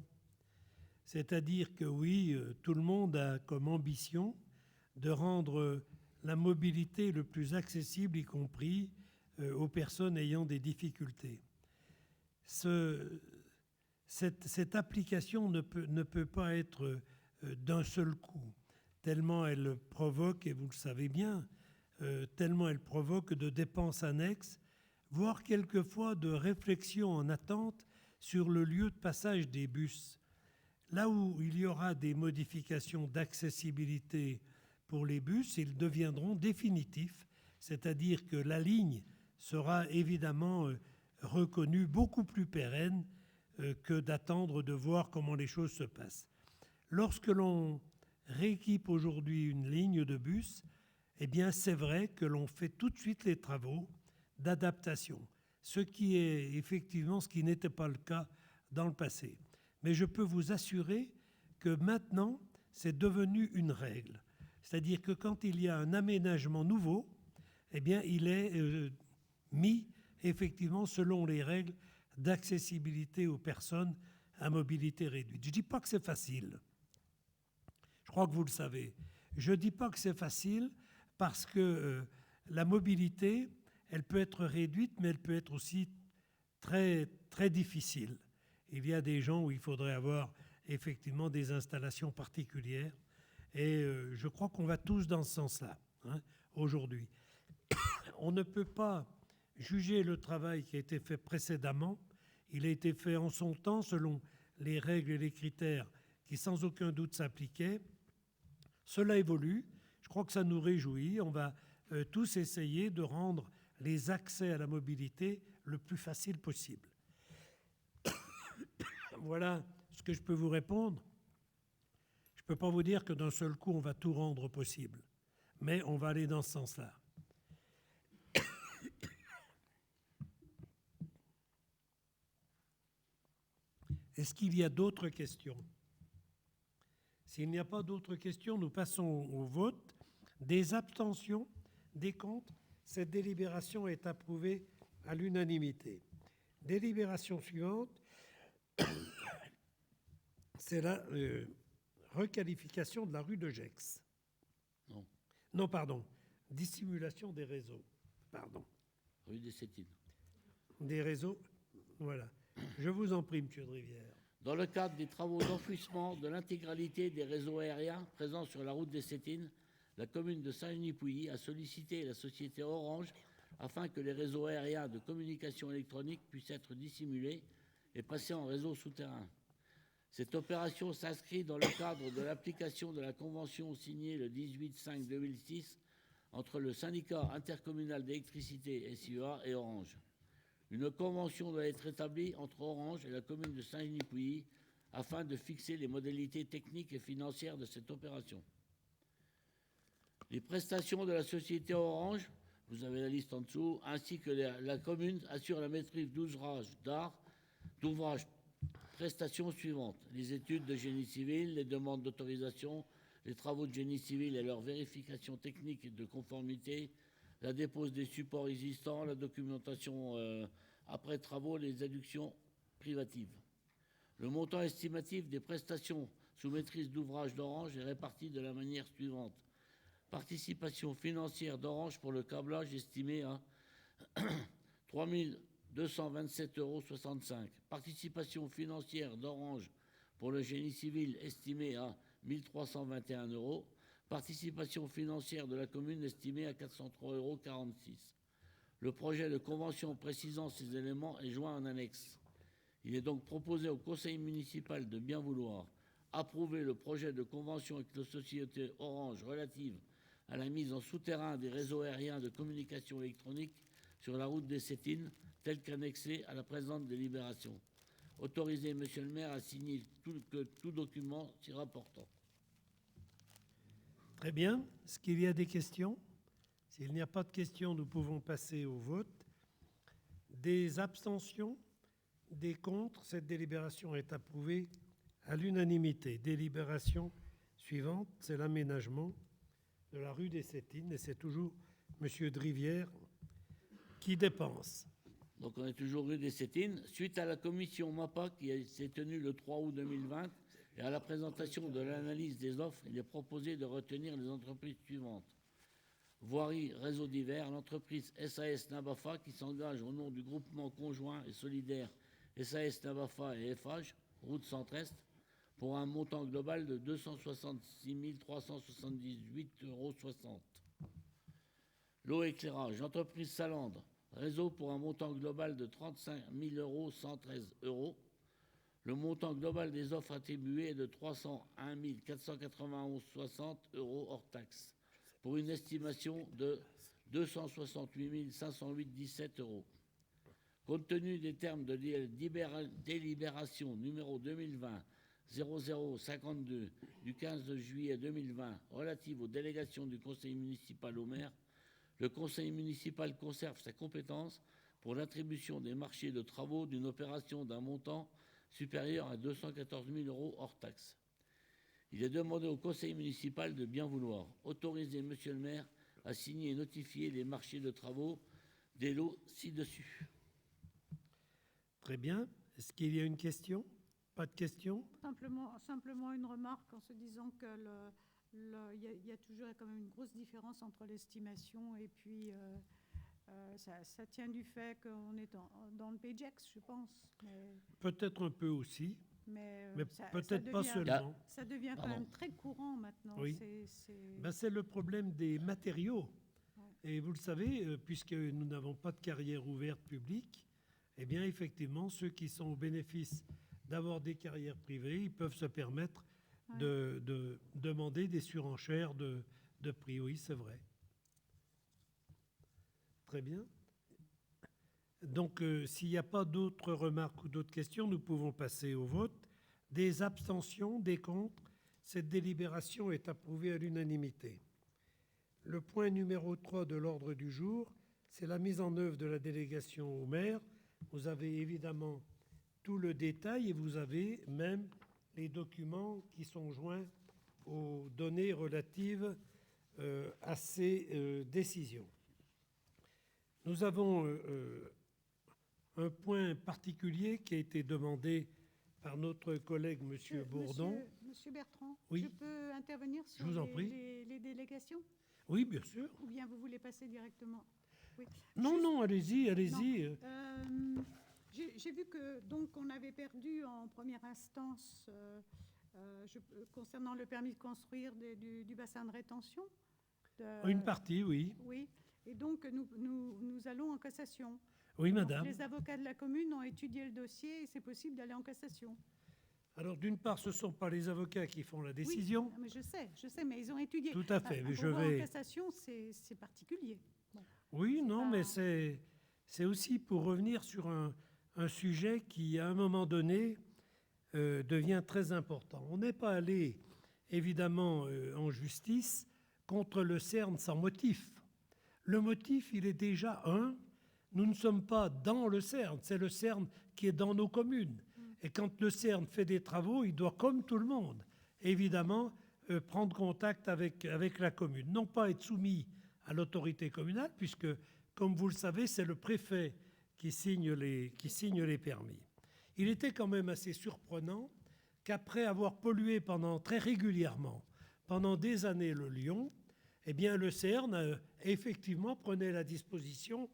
C'est-à-dire que oui, tout le monde a comme ambition de rendre la mobilité le plus accessible, y compris aux personnes ayant des difficultés. Cette application ne peut pas être d'un seul coup, tellement elle provoque, et vous le savez bien, tellement elle provoque de dépenses annexes, voire quelquefois de réflexions en attente sur le lieu de passage des bus. Là où il y aura des modifications d'accessibilité pour les bus, ils deviendront définitifs, c'est-à-dire que la ligne sera évidemment reconnue beaucoup plus pérenne que d'attendre de voir comment les choses se passent. Lorsque l'on rééquipe aujourd'hui une ligne de bus, eh bien c'est vrai que l'on fait tout de suite les travaux d'adaptation, ce qui est effectivement ce qui n'était pas le cas dans le passé. Mais je peux vous assurer que maintenant, c'est devenu une règle. C'est-à-dire que quand il y a un aménagement nouveau, eh bien, il est mis effectivement selon les règles d'accessibilité aux personnes à mobilité réduite. Je ne dis pas que c'est facile. Je crois que vous le savez. Je ne dis pas que c'est facile parce que la mobilité, elle peut être réduite, mais elle peut être aussi très, très difficile. Il y a des gens où il faudrait avoir effectivement des installations particulières. Et je crois qu'on va tous dans ce sens-là, aujourd'hui. On ne peut pas juger le travail qui a été fait précédemment. Il a été fait en son temps selon les règles et les critères qui sans aucun doute s'appliquaient. Cela évolue. Je crois que ça nous réjouit. On va tous essayer de rendre les accès à la mobilité le plus facile possible. Voilà ce que je peux vous répondre. Je ne peux pas vous dire que d'un seul coup, on va tout rendre possible, mais on va aller dans ce sens-là. Est-ce qu'il y a d'autres questions? S'il n'y a pas d'autres questions, nous passons au vote. Des abstentions, des contre. Cette délibération est approuvée à l'unanimité. Délibération suivante, c'est la requalification de la rue de Gex. Non. Non, pardon. Dissimulation des réseaux. Pardon. Rue des Sétines. Des réseaux. Voilà. Je vous en prie, Monsieur de Rivière. Dans le cadre des travaux d'enfouissement de l'intégralité des réseaux aériens présents sur la route des Sétines, la commune de Saint-Genis-Pouilly a sollicité la société Orange afin que les réseaux aériens de communication électronique puissent être dissimulés et passer en réseau souterrain. Cette opération s'inscrit dans le cadre de l'application de la convention signée le 18/5/2006 entre le syndicat intercommunal d'électricité SIEA et Orange. Une convention doit être établie entre Orange et la commune de Saint-Genis-Pouilly afin de fixer les modalités techniques et financières de cette opération. Les prestations de la société Orange, vous avez la liste en dessous, ainsi que la commune assurent la maîtrise d'ouvrages prestations suivantes: les études de génie civil, les demandes d'autorisation, les travaux de génie civil et leur vérification technique et de conformité, la dépose des supports existants, la documentation après travaux, les adductions privatives. Le montant estimatif des prestations sous maîtrise d'ouvrage d'Orange est réparti de la manière suivante. Participation financière d'Orange pour le câblage estimée à 3 227,65 €. Participation financière d'Orange pour le génie civil estimée à 1 321 €. Participation financière de la commune estimée à 403,46 €. Le projet de convention précisant ces éléments est joint en annexe. Il est donc proposé au conseil municipal de bien vouloir approuver le projet de convention avec la société Orange relative à la mise en souterrain des réseaux aériens de communication électronique sur la route des Sétines, tel qu'annexé à la présente délibération. Autorisez, Monsieur le maire, à signer tout document s'y rapportant. Très bien. Est-ce qu'il y a des questions? S'il n'y a pas de questions, nous pouvons passer au vote. Des abstentions? Des contre? Cette délibération est approuvée à l'unanimité. Délibération suivante, c'est l'aménagement de la rue des Sétines, et c'est toujours M. Drivière qui dépense. Donc on est toujours rue des Sétines. Suite à la commission MAPA qui s'est tenue le 3 août 2020 et à la présentation de l'analyse des offres, il est proposé de retenir les entreprises suivantes. Voirie Réseau divers, l'entreprise SAS Nabafa qui s'engage au nom du groupement conjoint et solidaire SAS Nabafa et FH, route centre-est, pour un montant global de 266 378,60 €. L'eau éclairage, l'entreprise Salandre, réseau pour un montant global de 35 113 €. Le montant global des offres attribuées est de 301 491,60 € hors taxes, pour une estimation de 268 508,17 €. Compte tenu des termes de délibération numéro 2020-0052 du 15 juillet 2020 relative aux délégations du conseil municipal au maire, le conseil municipal conserve sa compétence pour l'attribution des marchés de travaux d'une opération d'un montant supérieur à 214 000 € hors taxes. Il est demandé au conseil municipal de bien vouloir autoriser Monsieur le maire à signer et notifier les marchés de travaux des lots ci-dessus. Très bien. Est-ce qu'il y a une question? Pas de question? Simplement une remarque en se disant que il y a toujours quand même une grosse différence entre l'estimation et puis ça tient du fait qu'on est dans le PGEX, je pense. Peut-être un peu aussi, mais peut-être pas devient, seulement. ça devient quand même très courant maintenant. Oui. C'est le problème des matériaux. Ouais. Et vous le savez, puisque nous n'avons pas de carrière ouverte publique, eh bien effectivement, ceux qui sont au bénéfice d'avoir des carrières privées, ils peuvent se permettre de demander des surenchères de prix. Oui, c'est vrai. Très bien. Donc, s'il n'y a pas d'autres remarques ou d'autres questions, nous pouvons passer au vote. Des abstentions, des contre. Cette délibération est approuvée à l'unanimité. Le point numéro 3 de l'ordre du jour, c'est la mise en œuvre de la délégation au maire. Vous avez évidemment tout le détail et vous avez même les documents qui sont joints aux données relatives à ces décisions. Nous avons un point particulier qui a été demandé par notre collègue M. Bourdon. Monsieur Bertrand, oui. Je peux intervenir sur les délégations? Oui, bien sûr. Ou bien vous voulez passer directement? Oui. Non, allez-y. J'ai vu que donc on avait perdu en première instance concernant le permis de construire du bassin de rétention. Une partie, oui. Oui. Et donc, nous allons en cassation. Oui, Donc, madame. les avocats de la commune ont étudié le dossier et c'est possible d'aller en cassation. Alors, d'une part, ce ne sont pas les avocats qui font la décision. Oui, mais je sais, mais ils ont étudié. Tout à fait, mais je pourvoi vais... en cassation, c'est particulier. Bon. Oui, non, pas- mais c'est aussi pour revenir sur un sujet qui, à un moment donné, devient très important. On n'est pas allé, évidemment, en justice contre le CERN sans motif. Le motif, il est déjà nous ne sommes pas dans le CERN, c'est le CERN qui est dans nos communes. Et quand le CERN fait des travaux, il doit, comme tout le monde, évidemment, prendre contact avec la commune. Non pas être soumis à l'autorité communale, puisque, comme vous le savez, c'est le préfet qui signe les permis. Il était quand même assez surprenant qu'après avoir pollué très régulièrement, pendant des années, le Lyon, eh bien, le CERN, effectivement, prenait la disposition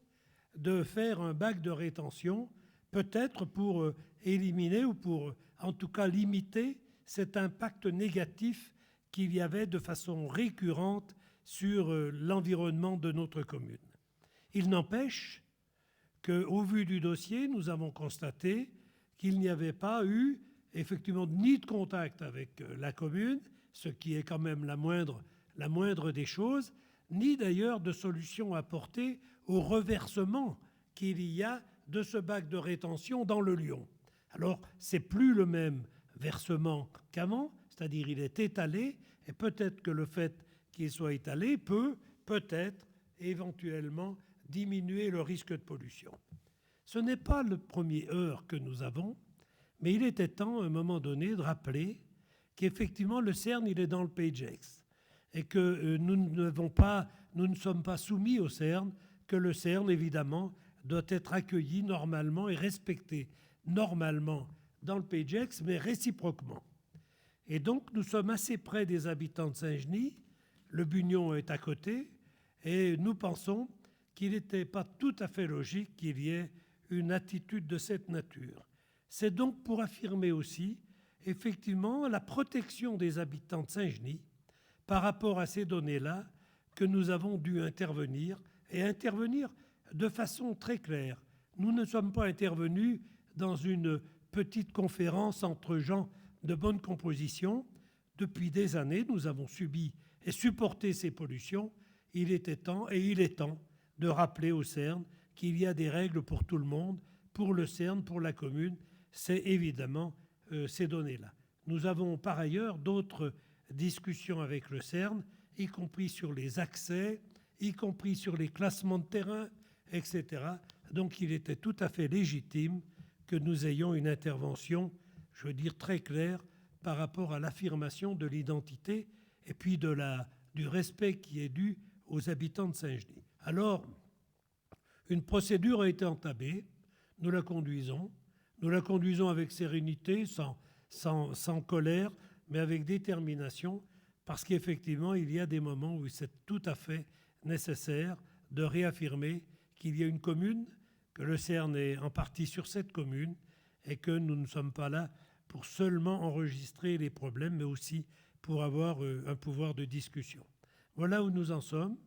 de faire un bac de rétention, peut-être pour éliminer ou pour, en tout cas, limiter cet impact négatif qu'il y avait de façon récurrente sur l'environnement de notre commune. Il n'empêche qu'au vu du dossier, nous avons constaté qu'il n'y avait pas eu, effectivement, ni de contact avec la commune, ce qui est quand même la moindre des choses, ni d'ailleurs de solution apportée au reversement qu'il y a de ce bac de rétention dans le Lyon. Alors, c'est plus le même versement qu'avant, c'est-à-dire il est étalé, et peut-être que le fait qu'il soit étalé peut peut-être éventuellement diminuer le risque de pollution. Ce n'est pas le premier heurt que nous avons, mais il était temps, à un moment donné, de rappeler qu'effectivement, le CERN, il est dans le PGEX, et que nous ne sommes pas soumis au CERN, que le CERN, évidemment, doit être accueilli normalement et respecté normalement dans le PGEX, mais réciproquement. Et donc, nous sommes assez près des habitants de Saint-Genis, le Bugnon est à côté, et nous pensons qu'il n'était pas tout à fait logique qu'il y ait une attitude de cette nature. C'est donc pour affirmer aussi, effectivement, la protection des habitants de Saint-Genis par rapport à ces données-là que nous avons dû intervenir, et intervenir de façon très claire. Nous ne sommes pas intervenus dans une petite conférence entre gens de bonne composition. Depuis des années, nous avons subi et supporté ces pollutions. Il était temps, et il est temps, de rappeler au CERN qu'il y a des règles pour tout le monde, pour le CERN, pour la commune. C'est évidemment ces données-là. Nous avons par ailleurs d'autres discussions avec le CERN, y compris sur les accès, y compris sur les classements de terrain, etc. Donc il était tout à fait légitime que nous ayons une intervention, je veux dire, très claire par rapport à l'affirmation de l'identité et puis du respect qui est dû aux habitants de Saint-Genis. Alors, une procédure a été entamée, nous la conduisons avec sérénité, sans colère, mais avec détermination, parce qu'effectivement, il y a des moments où c'est tout à fait nécessaire de réaffirmer qu'il y a une commune, que le CERN est en partie sur cette commune, et que nous ne sommes pas là pour seulement enregistrer les problèmes, mais aussi pour avoir un pouvoir de discussion. Voilà où nous en sommes.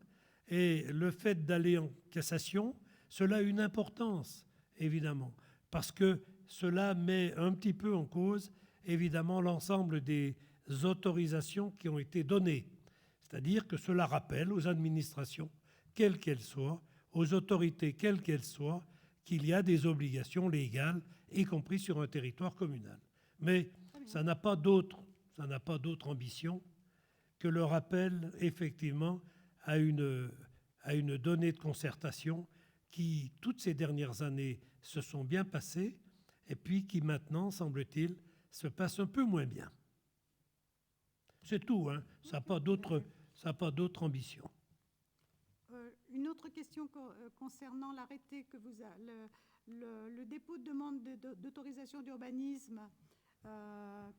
Et le fait d'aller en cassation, cela a une importance, évidemment, parce que cela met un petit peu en cause, évidemment, l'ensemble des autorisations qui ont été données. C'est-à-dire que cela rappelle aux administrations, quelles qu'elles soient, aux autorités, quelles qu'elles soient, qu'il y a des obligations légales, y compris sur un territoire communal. Mais ça n'a pas d'autre ambition que le rappel, effectivement, à une donnée de concertation qui, toutes ces dernières années, se sont bien passées et puis qui maintenant, semble-t-il, se passe un peu moins bien. C'est tout, hein. Ça n'a pas d'autre ambition. Une autre question concernant l'arrêté que vous avez, le dépôt de demande d'autorisation d'urbanisme,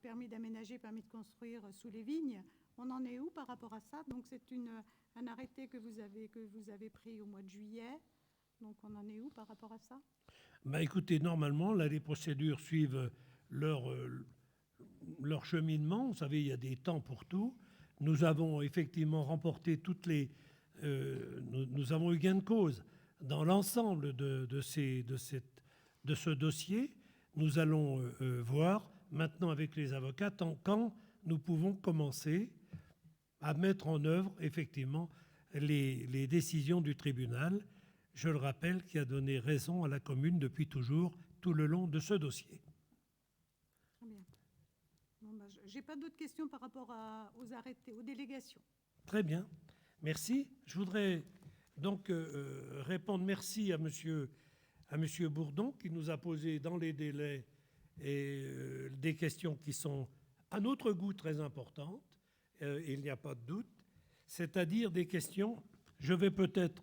permis d'aménager, permis de construire sous les vignes. On en est où par rapport à ça? Donc c'est un arrêté que vous avez pris au mois de juillet. Donc on en est où par rapport à ça? Écoutez, normalement, là, les procédures suivent leur cheminement. Vous savez, il y a des temps pour tout. Nous avons effectivement remporté toutes les nous avons eu gain de cause. Dans l'ensemble de ce dossier, nous allons voir maintenant avec les avocats quand nous pouvons commencer à mettre en œuvre effectivement les décisions du tribunal. Je le rappelle, qui a donné raison à la commune depuis toujours, tout le long de ce dossier. Très bien. Bon, ben, je n'ai pas d'autres questions par rapport aux arrêtés, aux délégations. Très bien, merci. Je voudrais donc répondre merci à monsieur Bourdon qui nous a posé dans les délais des questions qui sont à notre goût très importantes, il n'y a pas de doute, c'est-à-dire des questions, je vais peut-être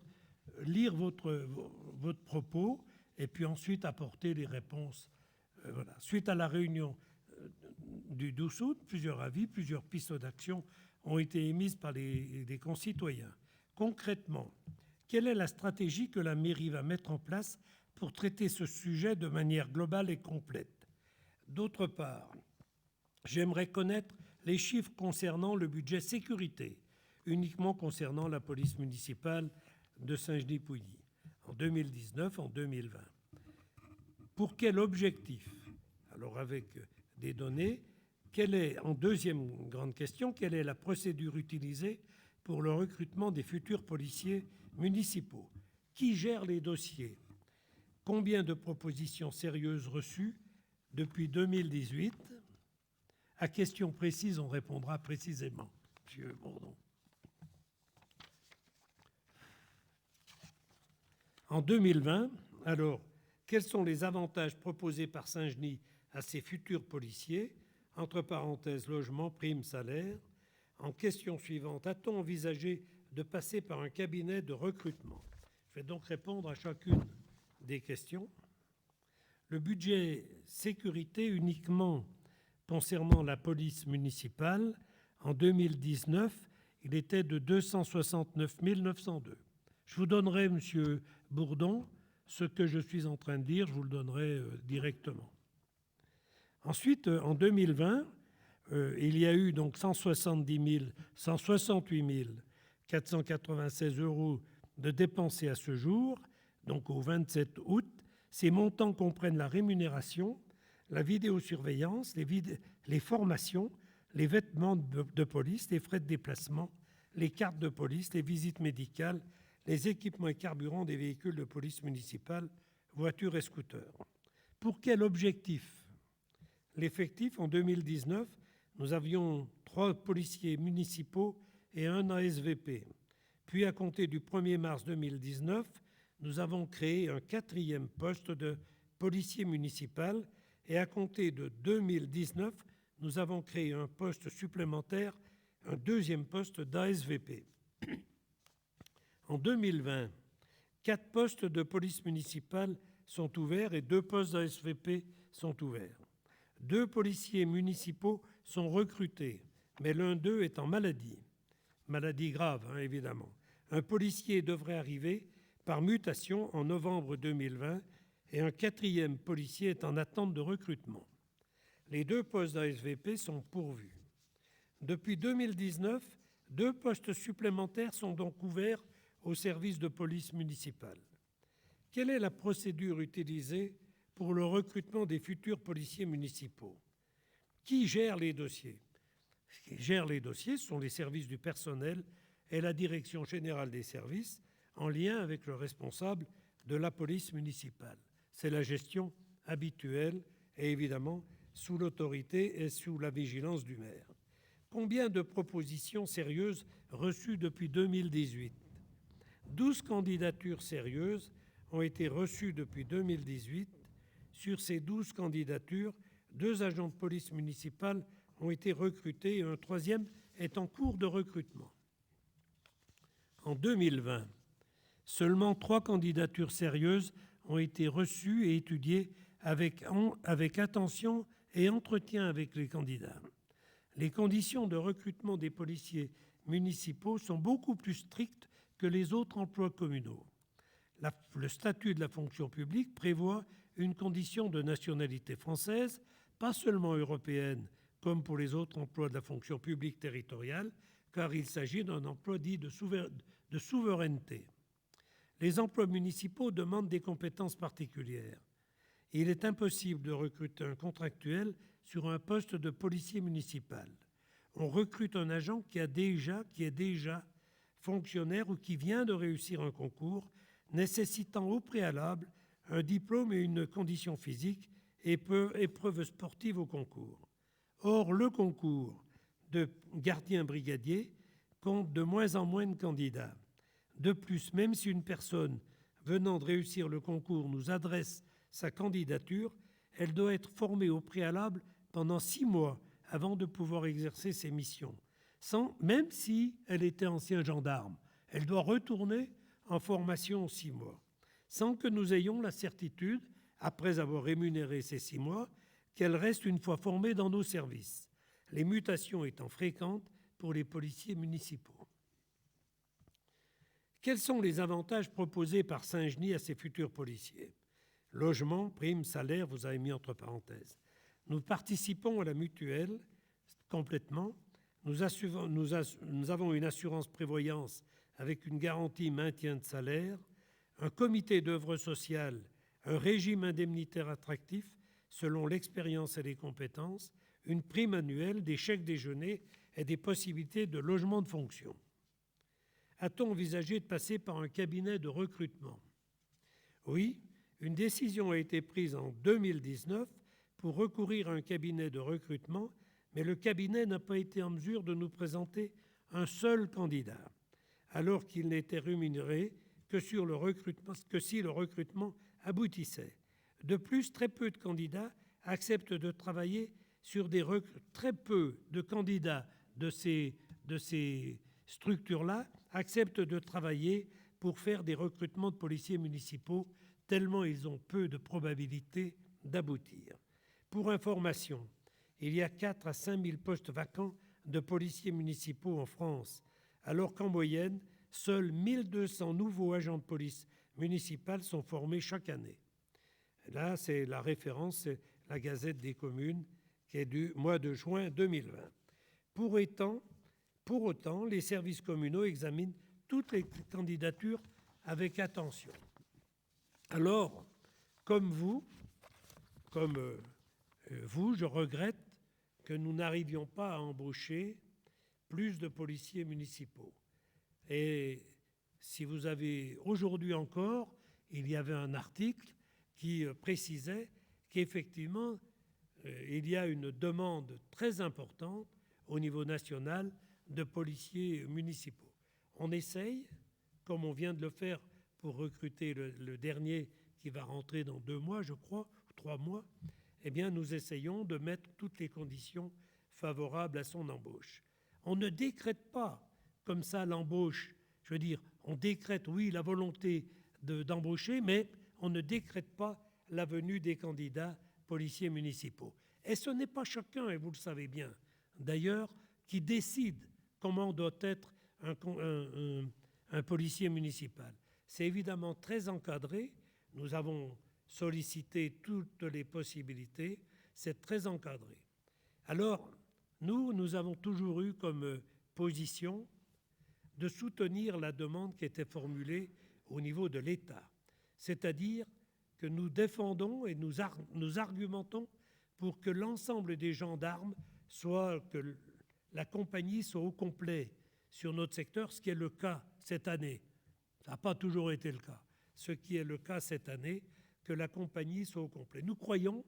lire votre propos et puis ensuite apporter les réponses. Voilà. Suite à la réunion du 12 août, plusieurs avis, plusieurs pistes d'action ont été émises par les concitoyens. Concrètement, quelle est la stratégie que la mairie va mettre en place pour traiter ce sujet de manière globale et complète? D'autre part, j'aimerais connaître les chiffres concernant le budget sécurité, uniquement concernant la police municipale de Saint-Genis-Pouilly, en 2019, en 2020. Pour quel objectif? Alors, avec des données, en deuxième grande question, quelle est la procédure utilisée pour le recrutement des futurs policiers municipaux? Qui gère les dossiers? Combien de propositions sérieuses reçues depuis 2018? À questions précises, on répondra précisément, M. Bourdon. En 2020, alors, quels sont les avantages proposés par Saint-Genis à ses futurs policiers? Entre parenthèses, logement, prime, salaire. En question suivante, a-t-on envisagé de passer par un cabinet de recrutement? Je vais donc répondre à chacune des questions. Le budget sécurité uniquement concernant la police municipale, en 2019, il était de 269 902. Je vous donnerai, M. Bourdon, ce que je suis en train de dire, je vous le donnerai directement. Ensuite, en 2020, il y a eu donc 168 496 euros de dépensés à ce jour, donc au 27 août. Ces montants comprennent la rémunération, la vidéosurveillance, les formations, les vêtements de police, les frais de déplacement, les cartes de police, les visites médicales, les équipements et carburants des véhicules de police municipale, voitures et scooters. Pour quel objectif? L'effectif, en 2019, nous avions 3 policiers municipaux et 1 ASVP. Puis, à compter du 1er mars 2019, nous avons créé un 4e poste de policier municipal et à compter de 2019, nous avons créé un poste supplémentaire, un 2e poste d'ASVP. En 2020, 4 postes de police municipale sont ouverts et 2 postes d'ASVP sont ouverts. 2 policiers municipaux sont recrutés, mais l'un d'eux est en maladie. Maladie grave, hein, évidemment. Un policier devrait arriver par mutation en novembre 2020 et un 4e policier est en attente de recrutement. Les 2 postes d'ASVP sont pourvus. Depuis 2019, 2 postes supplémentaires sont donc ouverts au service de police municipale. Quelle est la procédure utilisée pour le recrutement des futurs policiers municipaux? Qui gère les dossiers? Ce qui gère les dossiers sont les services du personnel et la direction générale des services en lien avec le responsable de la police municipale. C'est la gestion habituelle et évidemment sous l'autorité et sous la vigilance du maire. Combien de propositions sérieuses reçues depuis 2018? 12 candidatures sérieuses ont été reçues depuis 2018. Sur ces 12 candidatures, 2 agents de police municipale ont été recrutés et un 3e est en cours de recrutement. En 2020, seulement 3 candidatures sérieuses ont été reçues et étudiées avec attention et entretien avec les candidats. Les conditions de recrutement des policiers municipaux sont beaucoup plus strictes que les autres emplois communaux. Le statut de la fonction publique prévoit une condition de nationalité française, pas seulement européenne, comme pour les autres emplois de la fonction publique territoriale, car il s'agit d'un emploi dit de de souveraineté. Les emplois municipaux demandent des compétences particulières. Il est impossible de recruter un contractuel sur un poste de policier municipal. On recrute un agent qui est déjà fonctionnaire ou qui vient de réussir un concours, nécessitant au préalable un diplôme et une condition physique et épreuve sportive au concours. Or, le concours de gardien brigadier compte de moins en moins de candidats. De plus, même si une personne venant de réussir le concours nous adresse sa candidature, elle doit être formée au préalable pendant 6 mois avant de pouvoir exercer ses missions. Même si elle était ancien gendarme, elle doit retourner en formation 6 mois, sans que nous ayons la certitude, après avoir rémunéré ces 6 mois, qu'elle reste une fois formée dans nos services, les mutations étant fréquentes pour les policiers municipaux. Quels sont les avantages proposés par Saint-Genis à ses futurs policiers? Logement, prime, salaire, vous avez mis entre parenthèses. Nous participons à la mutuelle complètement. Nous avons une assurance prévoyance avec une garantie maintien de salaire, un comité d'œuvre sociale, un régime indemnitaire attractif selon l'expérience et les compétences, une prime annuelle, des chèques déjeuner et des possibilités de logement de fonction. A-t-on envisagé de passer par un cabinet de recrutement? Oui, une décision a été prise en 2019 pour recourir à un cabinet de recrutement, mais le cabinet n'a pas été en mesure de nous présenter un seul candidat, alors qu'il n'était rémunéré que si le recrutement aboutissait. De plus, très peu de candidats acceptent de travailler sur très peu de candidats de ces structures-là acceptent de travailler pour faire des recrutements de policiers municipaux, tellement ils ont peu de probabilités d'aboutir. Pour information, il y a 4 à 5 000 postes vacants de policiers municipaux en France, alors qu'en moyenne, seuls 1 200 nouveaux agents de police municipale sont formés chaque année. Là, c'est la référence, c'est la Gazette des communes, qui est du mois de juin 2020. Pour autant, les services communaux examinent toutes les candidatures avec attention. Alors, comme vous, je regrette que nous n'arrivions pas à embaucher plus de policiers municipaux. Et si vous avez, aujourd'hui encore, il y avait un article qui précisait qu'effectivement, il y a une demande très importante au niveau national de policiers municipaux. On essaye, comme on vient de le faire pour recruter le dernier qui va rentrer dans 2 mois, je crois, ou 3 mois, eh bien, nous essayons de mettre toutes les conditions favorables à son embauche. On ne décrète pas comme ça l'embauche. Je veux dire, on décrète, oui, la volonté d'embaucher, mais on ne décrète pas la venue des candidats policiers municipaux. Et ce n'est pas chacun, et vous le savez bien, d'ailleurs, qui décide comment doit être un policier municipal. C'est évidemment très encadré. Nous avons sollicité toutes les possibilités. C'est très encadré. Alors, nous avons toujours eu comme position de soutenir la demande qui était formulée au niveau de l'État. C'est-à-dire que nous défendons et nous argumentons pour que l'ensemble des gendarmes que la compagnie soit au complet sur notre secteur, ce qui est le cas cette année. Ça n'a pas toujours été le cas. Ce qui est le cas cette année, que la compagnie soit au complet. Nous croyons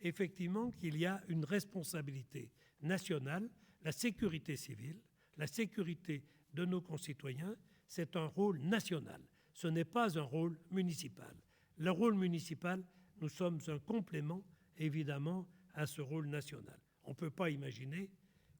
effectivement qu'il y a une responsabilité nationale, la sécurité civile, la sécurité de nos concitoyens, c'est un rôle national. Ce n'est pas un rôle municipal. Le rôle municipal, nous sommes un complément, évidemment, à ce rôle national. On ne peut pas imaginer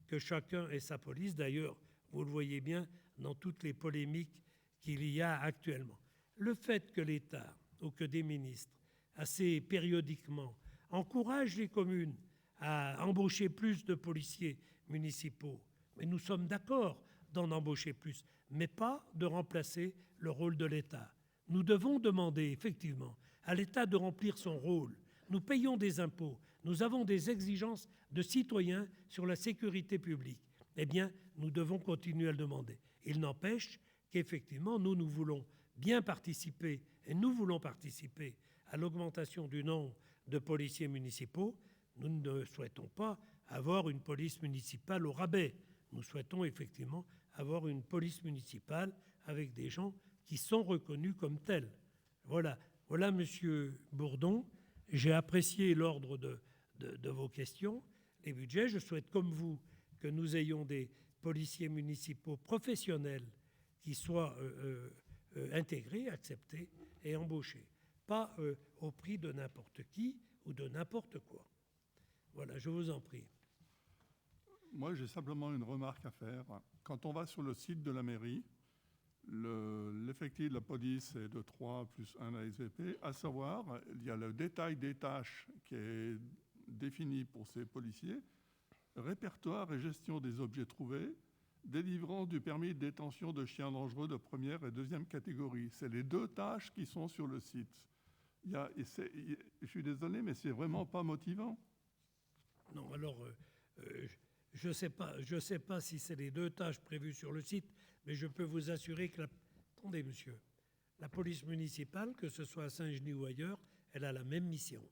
que chacun ait sa police. D'ailleurs, vous le voyez bien dans toutes les polémiques qu'il y a actuellement. Le fait que l'État ou que des ministres, assez périodiquement, encouragent les communes à embaucher plus de policiers municipaux, mais nous sommes d'accord d'en embaucher plus, mais pas de remplacer le rôle de l'État. Nous devons demander effectivement à l'État de remplir son rôle. Nous payons des impôts, nous avons des exigences de citoyens sur la sécurité publique. Eh bien, nous devons continuer à le demander. Il n'empêche qu'effectivement, nous voulons bien participer, et nous voulons participer à l'augmentation du nombre de policiers municipaux. Nous ne souhaitons pas avoir une police municipale au rabais. Nous souhaitons effectivement avoir une police municipale avec des gens qui sont reconnus comme tels. Voilà, Monsieur Bourdon, j'ai apprécié l'ordre de vos questions. Les budgets, je souhaite comme vous que nous ayons des policiers municipaux professionnels qui soient intégrés, acceptés et embauchés. Pas au prix de n'importe qui ou de n'importe quoi. Voilà, je vous en prie. Moi, j'ai simplement une remarque à faire. Quand on va sur le site de la mairie, l'effectif de la police est de 3 plus 1 ASVP, à savoir, il y a le détail des tâches qui est défini pour ces policiers, répertoire et gestion des objets trouvés, délivrance du permis de détention de chiens dangereux de première et deuxième catégorie. C'est les 2 tâches qui sont sur le site. Je suis désolé, mais c'est vraiment pas motivant. Non, alors, je ne sais pas si c'est les 2 tâches prévues sur le site, mais je peux vous assurer que attendez, monsieur, la police municipale, que ce soit à Saint-Genis ou ailleurs, elle a la même mission.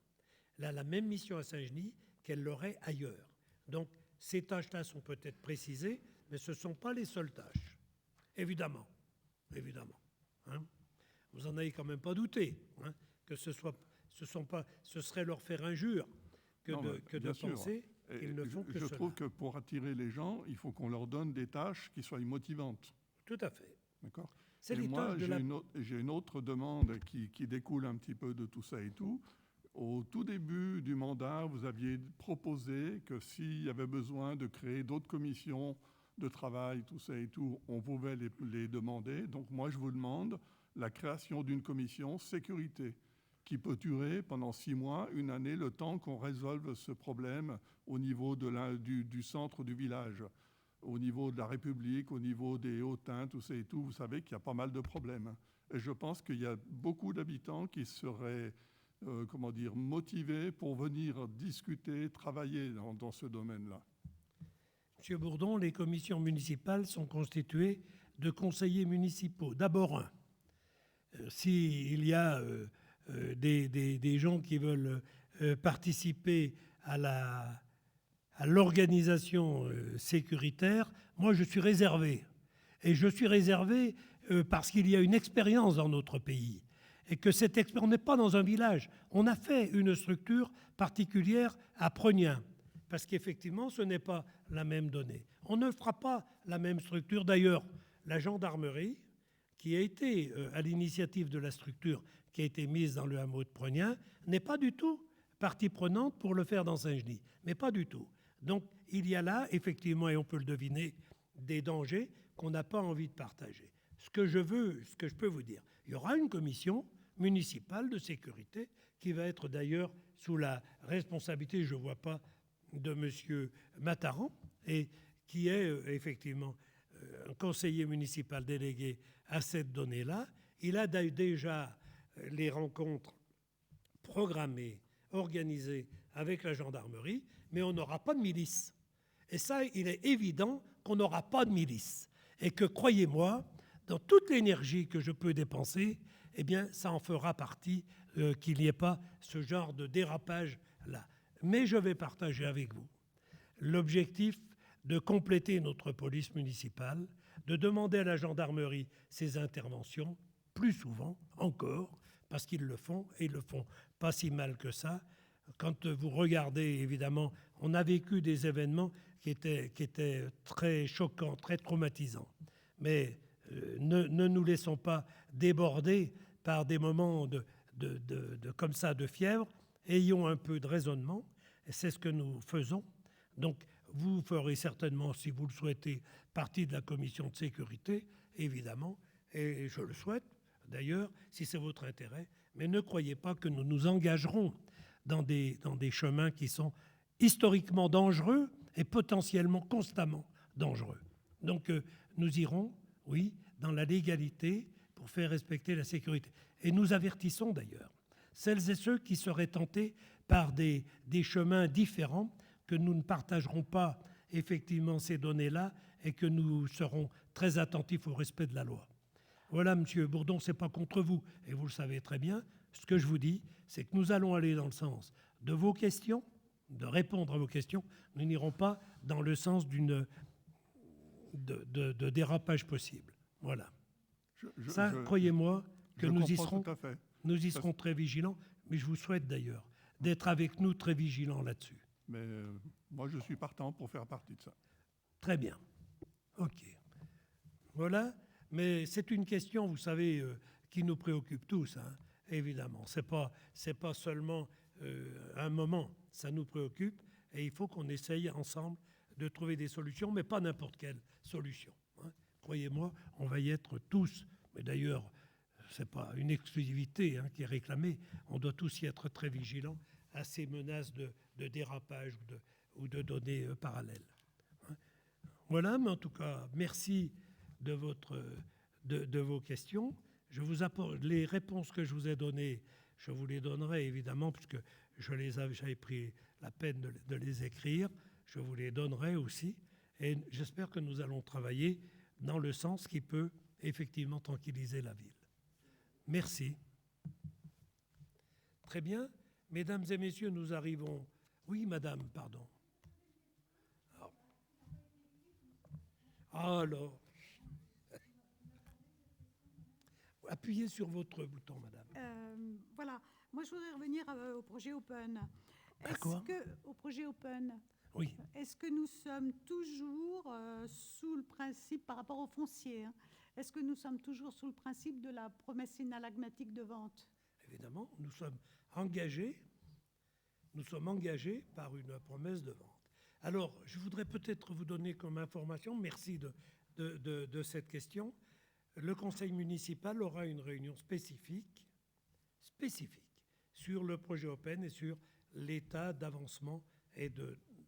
Elle a la même mission à Saint-Genis qu'elle l'aurait ailleurs. Donc, ces tâches-là sont peut-être précisées, mais ce ne sont pas les seules tâches. Évidemment. Hein. Vous n'en avez quand même pas douté, hein, que ce serait leur faire injure que de penser qu'ils ne font que cela. Je trouve que pour attirer les gens, il faut qu'on leur donne des tâches qui soient motivantes. Tout à fait. D'accord. C'est les moi, tâches j'ai une autre demande qui découle un petit peu de tout ça et tout. Au tout début du mandat, vous aviez proposé que s'il y avait besoin de créer d'autres commissions de travail, tout ça et tout, on pouvait les demander. Donc moi, je vous demande la création d'une commission sécurité qui peut durer pendant 6 mois, 1 année, le temps qu'on résolve ce problème au niveau du centre du village, au niveau de la République, au niveau des hautains, tout ça et tout. Vous savez qu'il y a pas mal de problèmes. Et je pense qu'il y a beaucoup d'habitants qui seraient motivés pour venir discuter, travailler dans ce domaine-là. Monsieur Bourdon, les commissions municipales sont constituées de conseillers municipaux. D'abord, s'il y a des gens qui veulent participer à l'organisation sécuritaire, moi je suis réservé. Et je suis réservé parce qu'il y a une expérience dans notre pays. Et que cette expérience, on n'est pas dans un village. On a fait une structure particulière à Pregnien. Parce qu'effectivement, ce n'est pas la même donnée. On ne fera pas la même structure. D'ailleurs, la gendarmerie, qui a été à l'initiative de la structure qui a été mise dans le hameau de Pregnien, n'est pas du tout partie prenante pour le faire dans Saint-Genis. Mais pas du tout. Donc, il y a là, effectivement, et on peut le deviner, des dangers qu'on n'a pas envie de partager. Ce que je peux vous dire, il y aura une commission municipale de sécurité qui va être d'ailleurs sous la responsabilité, je ne vois pas, de M. Mataran, et qui est effectivement un conseiller municipal délégué à cette donnée-là. Il a déjà les rencontres programmées, organisées avec la gendarmerie, mais on n'aura pas de milice. Et ça, il est évident qu'on n'aura pas de milice. Et que, croyez-moi, dans toute l'énergie que je peux dépenser, eh bien, ça en fera partie qu'il n'y ait pas ce genre de dérapage-là. Mais je vais partager avec vous l'objectif de compléter notre police municipale, de demander à la gendarmerie ses interventions, plus souvent encore, parce qu'ils le font, et ils le font pas si mal que ça. Quand vous regardez, évidemment, on a vécu des événements qui étaient très choquants, très traumatisants. Mais ne nous laissons pas déborder par des moments comme ça de fièvre. Ayons un peu de raisonnement, et c'est ce que nous faisons. Donc, vous ferez certainement, si vous le souhaitez, partie de la commission de sécurité, évidemment, et je le souhaite, d'ailleurs, si c'est votre intérêt. Mais ne croyez pas que nous nous engagerons dans des chemins qui sont historiquement dangereux et potentiellement constamment dangereux. Donc, nous irons, oui, dans la légalité pour faire respecter la sécurité. Et nous avertissons d'ailleurs celles et ceux qui seraient tentés par des chemins différents, que nous ne partagerons pas effectivement ces données-là et que nous serons très attentifs au respect de la loi. Voilà, Monsieur Bourdon, c'est pas contre vous, et vous le savez très bien. Ce que je vous dis, c'est que nous allons aller dans le sens de vos questions, de répondre à vos questions. Nous n'irons pas dans le sens de dérapage possible. Voilà. Ça, croyez-moi, que nous y serons très vigilants, mais je vous souhaite d'ailleurs d'être avec nous très vigilants là-dessus. Mais moi, je suis partant pour faire partie de ça. Très bien. OK. Voilà. Mais c'est une question, vous savez, qui nous préoccupe tous, hein, évidemment. C'est pas seulement un moment, ça nous préoccupe et il faut qu'on essaye ensemble de trouver des solutions, mais pas n'importe quelle solution. Hein. Croyez-moi, on va y être tous. Mais d'ailleurs, ce n'est pas une exclusivité qui est réclamée. On doit tous y être très vigilants à ces menaces de dérapage ou de données parallèles. Hein. Voilà, mais en tout cas, merci de vos questions. Je vous apporte les réponses que je vous ai données, je vous les donnerai évidemment, puisque j'avais pris la peine de les écrire. Je vous les donnerai aussi. Et j'espère que nous allons travailler dans le sens qui peut effectivement tranquilliser la ville. Merci. Très bien. Mesdames et messieurs, nous arrivons... Oui, madame, pardon. Alors... Appuyez sur votre bouton, madame. Voilà. Moi, je voudrais revenir au projet Open. Au projet Open, oui. Est-ce que nous sommes toujours sous le principe, par rapport au foncier, est-ce que nous sommes toujours sous le principe de la promesse inalagmatique de vente? Évidemment, nous sommes engagés par une promesse de vente. Alors, je voudrais peut-être vous donner comme information, merci de cette question. Le conseil municipal aura une réunion spécifique sur le projet Open et sur l'état d'avancement et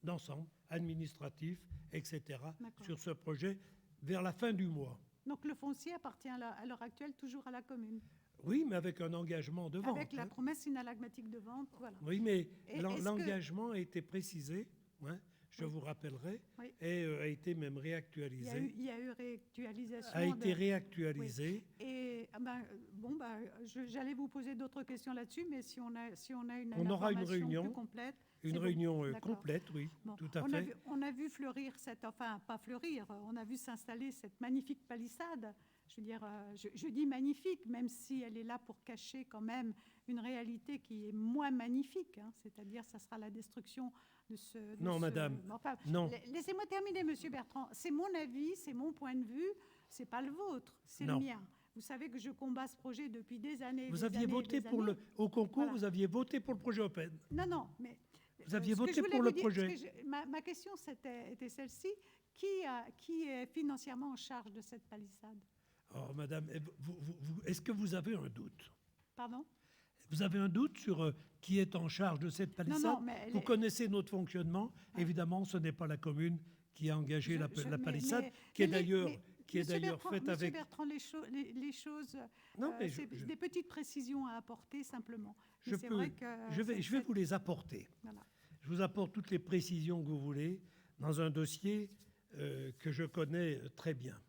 d'ensemble administratif, etc., sur ce projet vers la fin du mois. Donc le foncier appartient à l'heure actuelle toujours à la commune? Oui, mais avec un engagement de vente. Avec la promesse inalagmatique de vente, voilà. Oui, mais l'engagement a été précisé, je vous rappellerai, et a été même réactualisé. Il y a eu réactualisation. A été réactualisé. Oui. Et j'allais vous poser d'autres questions là-dessus, mais si on a une aura une réunion plus complète. Une réunion complète, oui, tout à fait. On a vu fleurir pas fleurir, on a vu s'installer cette magnifique palissade. Je veux dire, je dis magnifique, même si elle est là pour cacher quand même une réalité qui est moins magnifique. C'est-à-dire, ça sera la destruction de ce... Madame, non. Laissez-moi terminer, Monsieur Bertrand. C'est mon avis, c'est mon point de vue, c'est pas le vôtre, c'est le mien. Vous savez que je combats ce projet depuis des années. Vous aviez voté au concours, voilà. Vous aviez voté pour le projet Open. Non, mais... Vous aviez voté pour le projet. Ma question était celle-ci. Qui est financièrement en charge de cette palissade? Oh, madame, est-ce que vous avez un doute? Pardon? Vous avez un doute sur qui est en charge de cette palissade? Non, mais vous connaissez notre fonctionnement. Ouais. Évidemment, ce n'est pas la commune qui a engagé la palissade, qui est d'ailleurs faite avec... Monsieur Bertrand, les choses... c'est des petites précisions à apporter, simplement. Je vais vous les apporter. Voilà. Je vous apporte toutes les précisions que vous voulez dans un dossier que je connais très bien.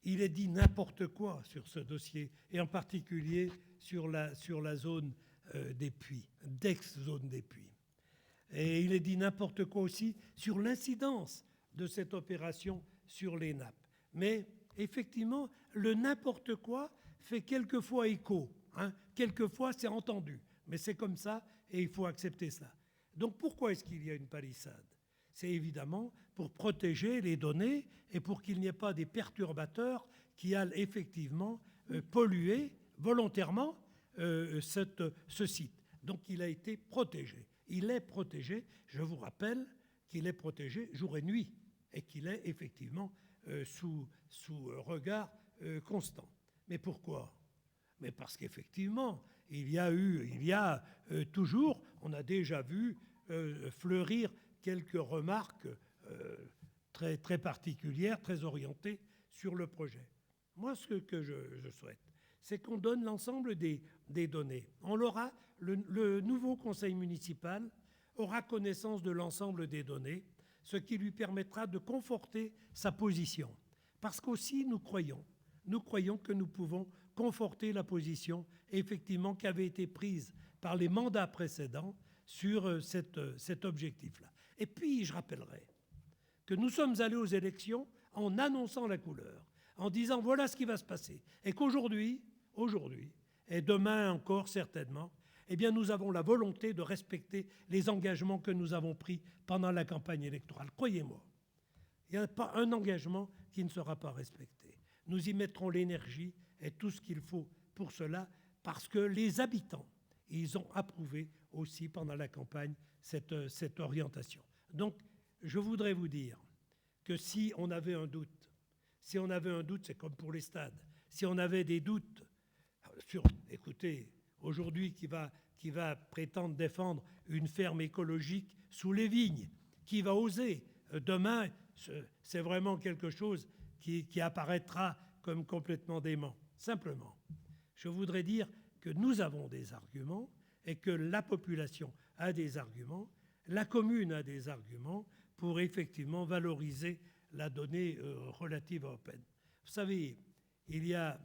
Il est dit n'importe quoi sur ce dossier, et en particulier sur la zone des puits, d'ex-zone des puits. Et il est dit n'importe quoi aussi sur l'incidence de cette opération sur les nappes. Mais effectivement, le n'importe quoi fait quelquefois écho. Quelquefois, c'est entendu. Mais c'est comme ça, et il faut accepter ça. Donc pourquoi est-ce qu'il y a une palissade? C'est évidemment pour protéger les données et pour qu'il n'y ait pas des perturbateurs qui aillent effectivement polluer volontairement ce site. Donc il a été protégé. Il est protégé, je vous rappelle qu'il est protégé jour et nuit et qu'il est effectivement sous regard constant. Mais pourquoi? Mais parce qu'effectivement, il y a toujours, on a déjà vu fleurir quelques remarques très, très particulières, très orientées sur le projet. Moi, ce que je souhaite, c'est qu'on donne l'ensemble des données. Le nouveau conseil municipal aura connaissance de l'ensemble des données, ce qui lui permettra de conforter sa position. Parce qu'aussi, nous nous croyons que nous pouvons conforter la position, effectivement, qui avait été prise par les mandats précédents sur cet objectif-là. Et puis, je rappellerai que nous sommes allés aux élections en annonçant la couleur, en disant voilà ce qui va se passer, et qu'aujourd'hui, et demain encore certainement, eh bien, nous avons la volonté de respecter les engagements que nous avons pris pendant la campagne électorale. Croyez-moi, il n'y a pas un engagement qui ne sera pas respecté. Nous y mettrons l'énergie et tout ce qu'il faut pour cela, parce que les habitants, ils ont approuvé aussi pendant la campagne cette orientation. Donc, je voudrais vous dire que si on avait un doute, c'est comme pour les stades, si on avait des doutes sur, écoutez, aujourd'hui qui va prétendre défendre une ferme écologique sous les vignes, qui va oser, demain, c'est vraiment quelque chose qui apparaîtra comme complètement dément. Simplement, je voudrais dire que nous avons des arguments et que la population a des arguments, la commune a des arguments pour effectivement valoriser la donnée relative à Open. Vous savez, il y a,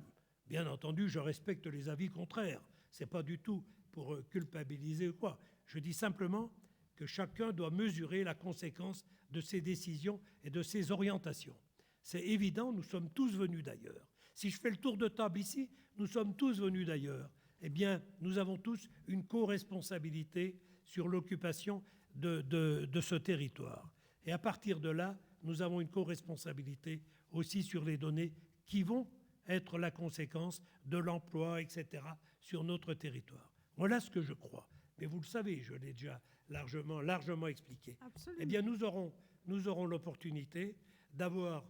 bien entendu, je respecte les avis contraires. Ce n'est pas du tout pour culpabiliser ou quoi. Je dis simplement que chacun doit mesurer la conséquence de ses décisions et de ses orientations. C'est évident, nous sommes tous venus d'ailleurs. Si je fais le tour de table ici, nous sommes tous venus d'ailleurs. Eh bien, nous avons tous une co-responsabilité sur l'occupation de ce territoire. Et à partir de là, nous avons une co-responsabilité aussi sur les données qui vont être la conséquence de l'emploi, etc., sur notre territoire. Voilà ce que je crois. Mais vous le savez, je l'ai déjà largement expliqué. Absolument. Eh bien, nous aurons l'opportunité d'avoir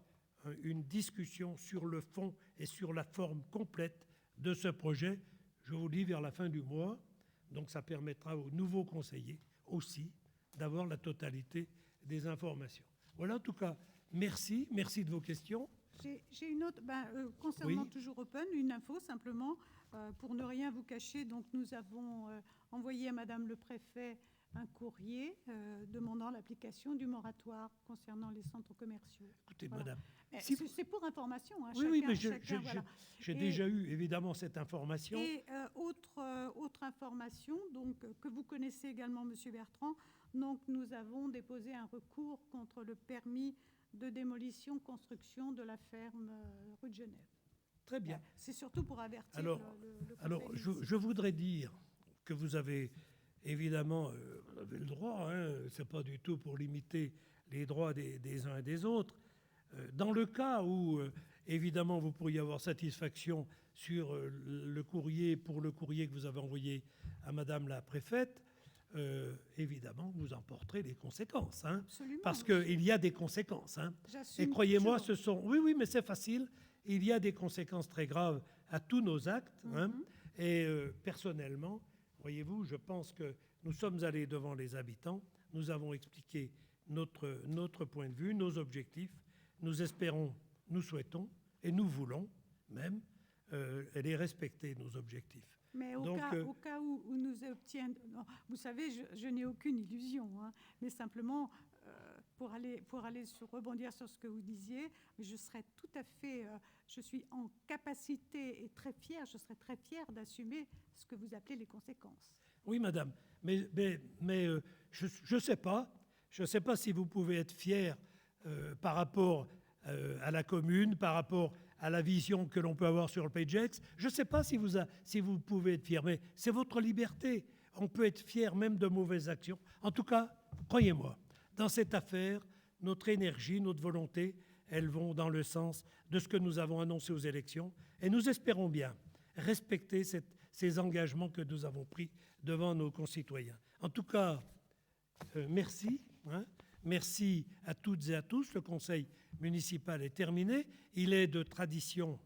une discussion sur le fond et sur la forme complète de ce projet, je vous dis, vers la fin du mois. Donc ça permettra aux nouveaux conseillers aussi d'avoir la totalité des informations. Voilà, en tout cas, merci de vos questions. J'ai une autre, concernant Oui. toujours Open, une info simplement, pour ne rien vous cacher. Donc nous avons envoyé à Madame le Préfet un courrier demandant l'application du moratoire concernant les centres commerciaux. Écoutez, Voilà. madame. C'est pour information. Hein, Oui, mais voilà. j'ai déjà eu évidemment cette information. Et autre information, donc, que vous connaissez également, Monsieur Bertrand, donc, nous avons déposé un recours contre le permis de démolition, construction de la ferme rue de Genève. Très bien. C'est surtout pour avertir Alors, je voudrais dire que vous avez évidemment vous avez le droit, ce n'est pas du tout pour limiter les droits des uns et des autres. Dans le cas où, évidemment, vous pourriez avoir satisfaction sur le courrier que vous avez envoyé à Madame la Préfète, évidemment, vous en porterez les conséquences. Absolument. Parce qu'il y a des conséquences. J'assume Et croyez-moi, toujours. Oui, mais c'est facile. Il y a des conséquences très graves à tous nos actes. Et personnellement, voyez-vous, je pense que nous sommes allés devant les habitants, nous avons expliqué notre point de vue, nos objectifs. Nous espérons, nous souhaitons, et nous voulons même les respecter, nos objectifs. Mais au cas où nous obtiennent... Vous savez, je n'ai aucune illusion, mais simplement, pour rebondir sur ce que vous disiez, je serais tout à fait... je suis en capacité et très fière, je serais très fière d'assumer ce que vous appelez les conséquences. Oui, madame, mais je ne sais pas si vous pouvez être fière par rapport à la commune, par rapport à la vision que l'on peut avoir sur le PGX. Je ne sais pas si vous pouvez être fier, mais c'est votre liberté. On peut être fier même de mauvaises actions. En tout cas, croyez-moi, dans cette affaire, notre énergie, notre volonté, elles vont dans le sens de ce que nous avons annoncé aux élections. Et nous espérons bien respecter ces engagements que nous avons pris devant nos concitoyens. En tout cas, merci. Merci à toutes et à tous. Le conseil municipal est terminé. Il est de tradition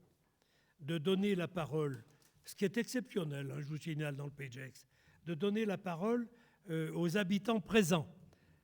de donner la parole, ce qui est exceptionnel, je vous signale dans le PGX, de donner la parole aux habitants présents.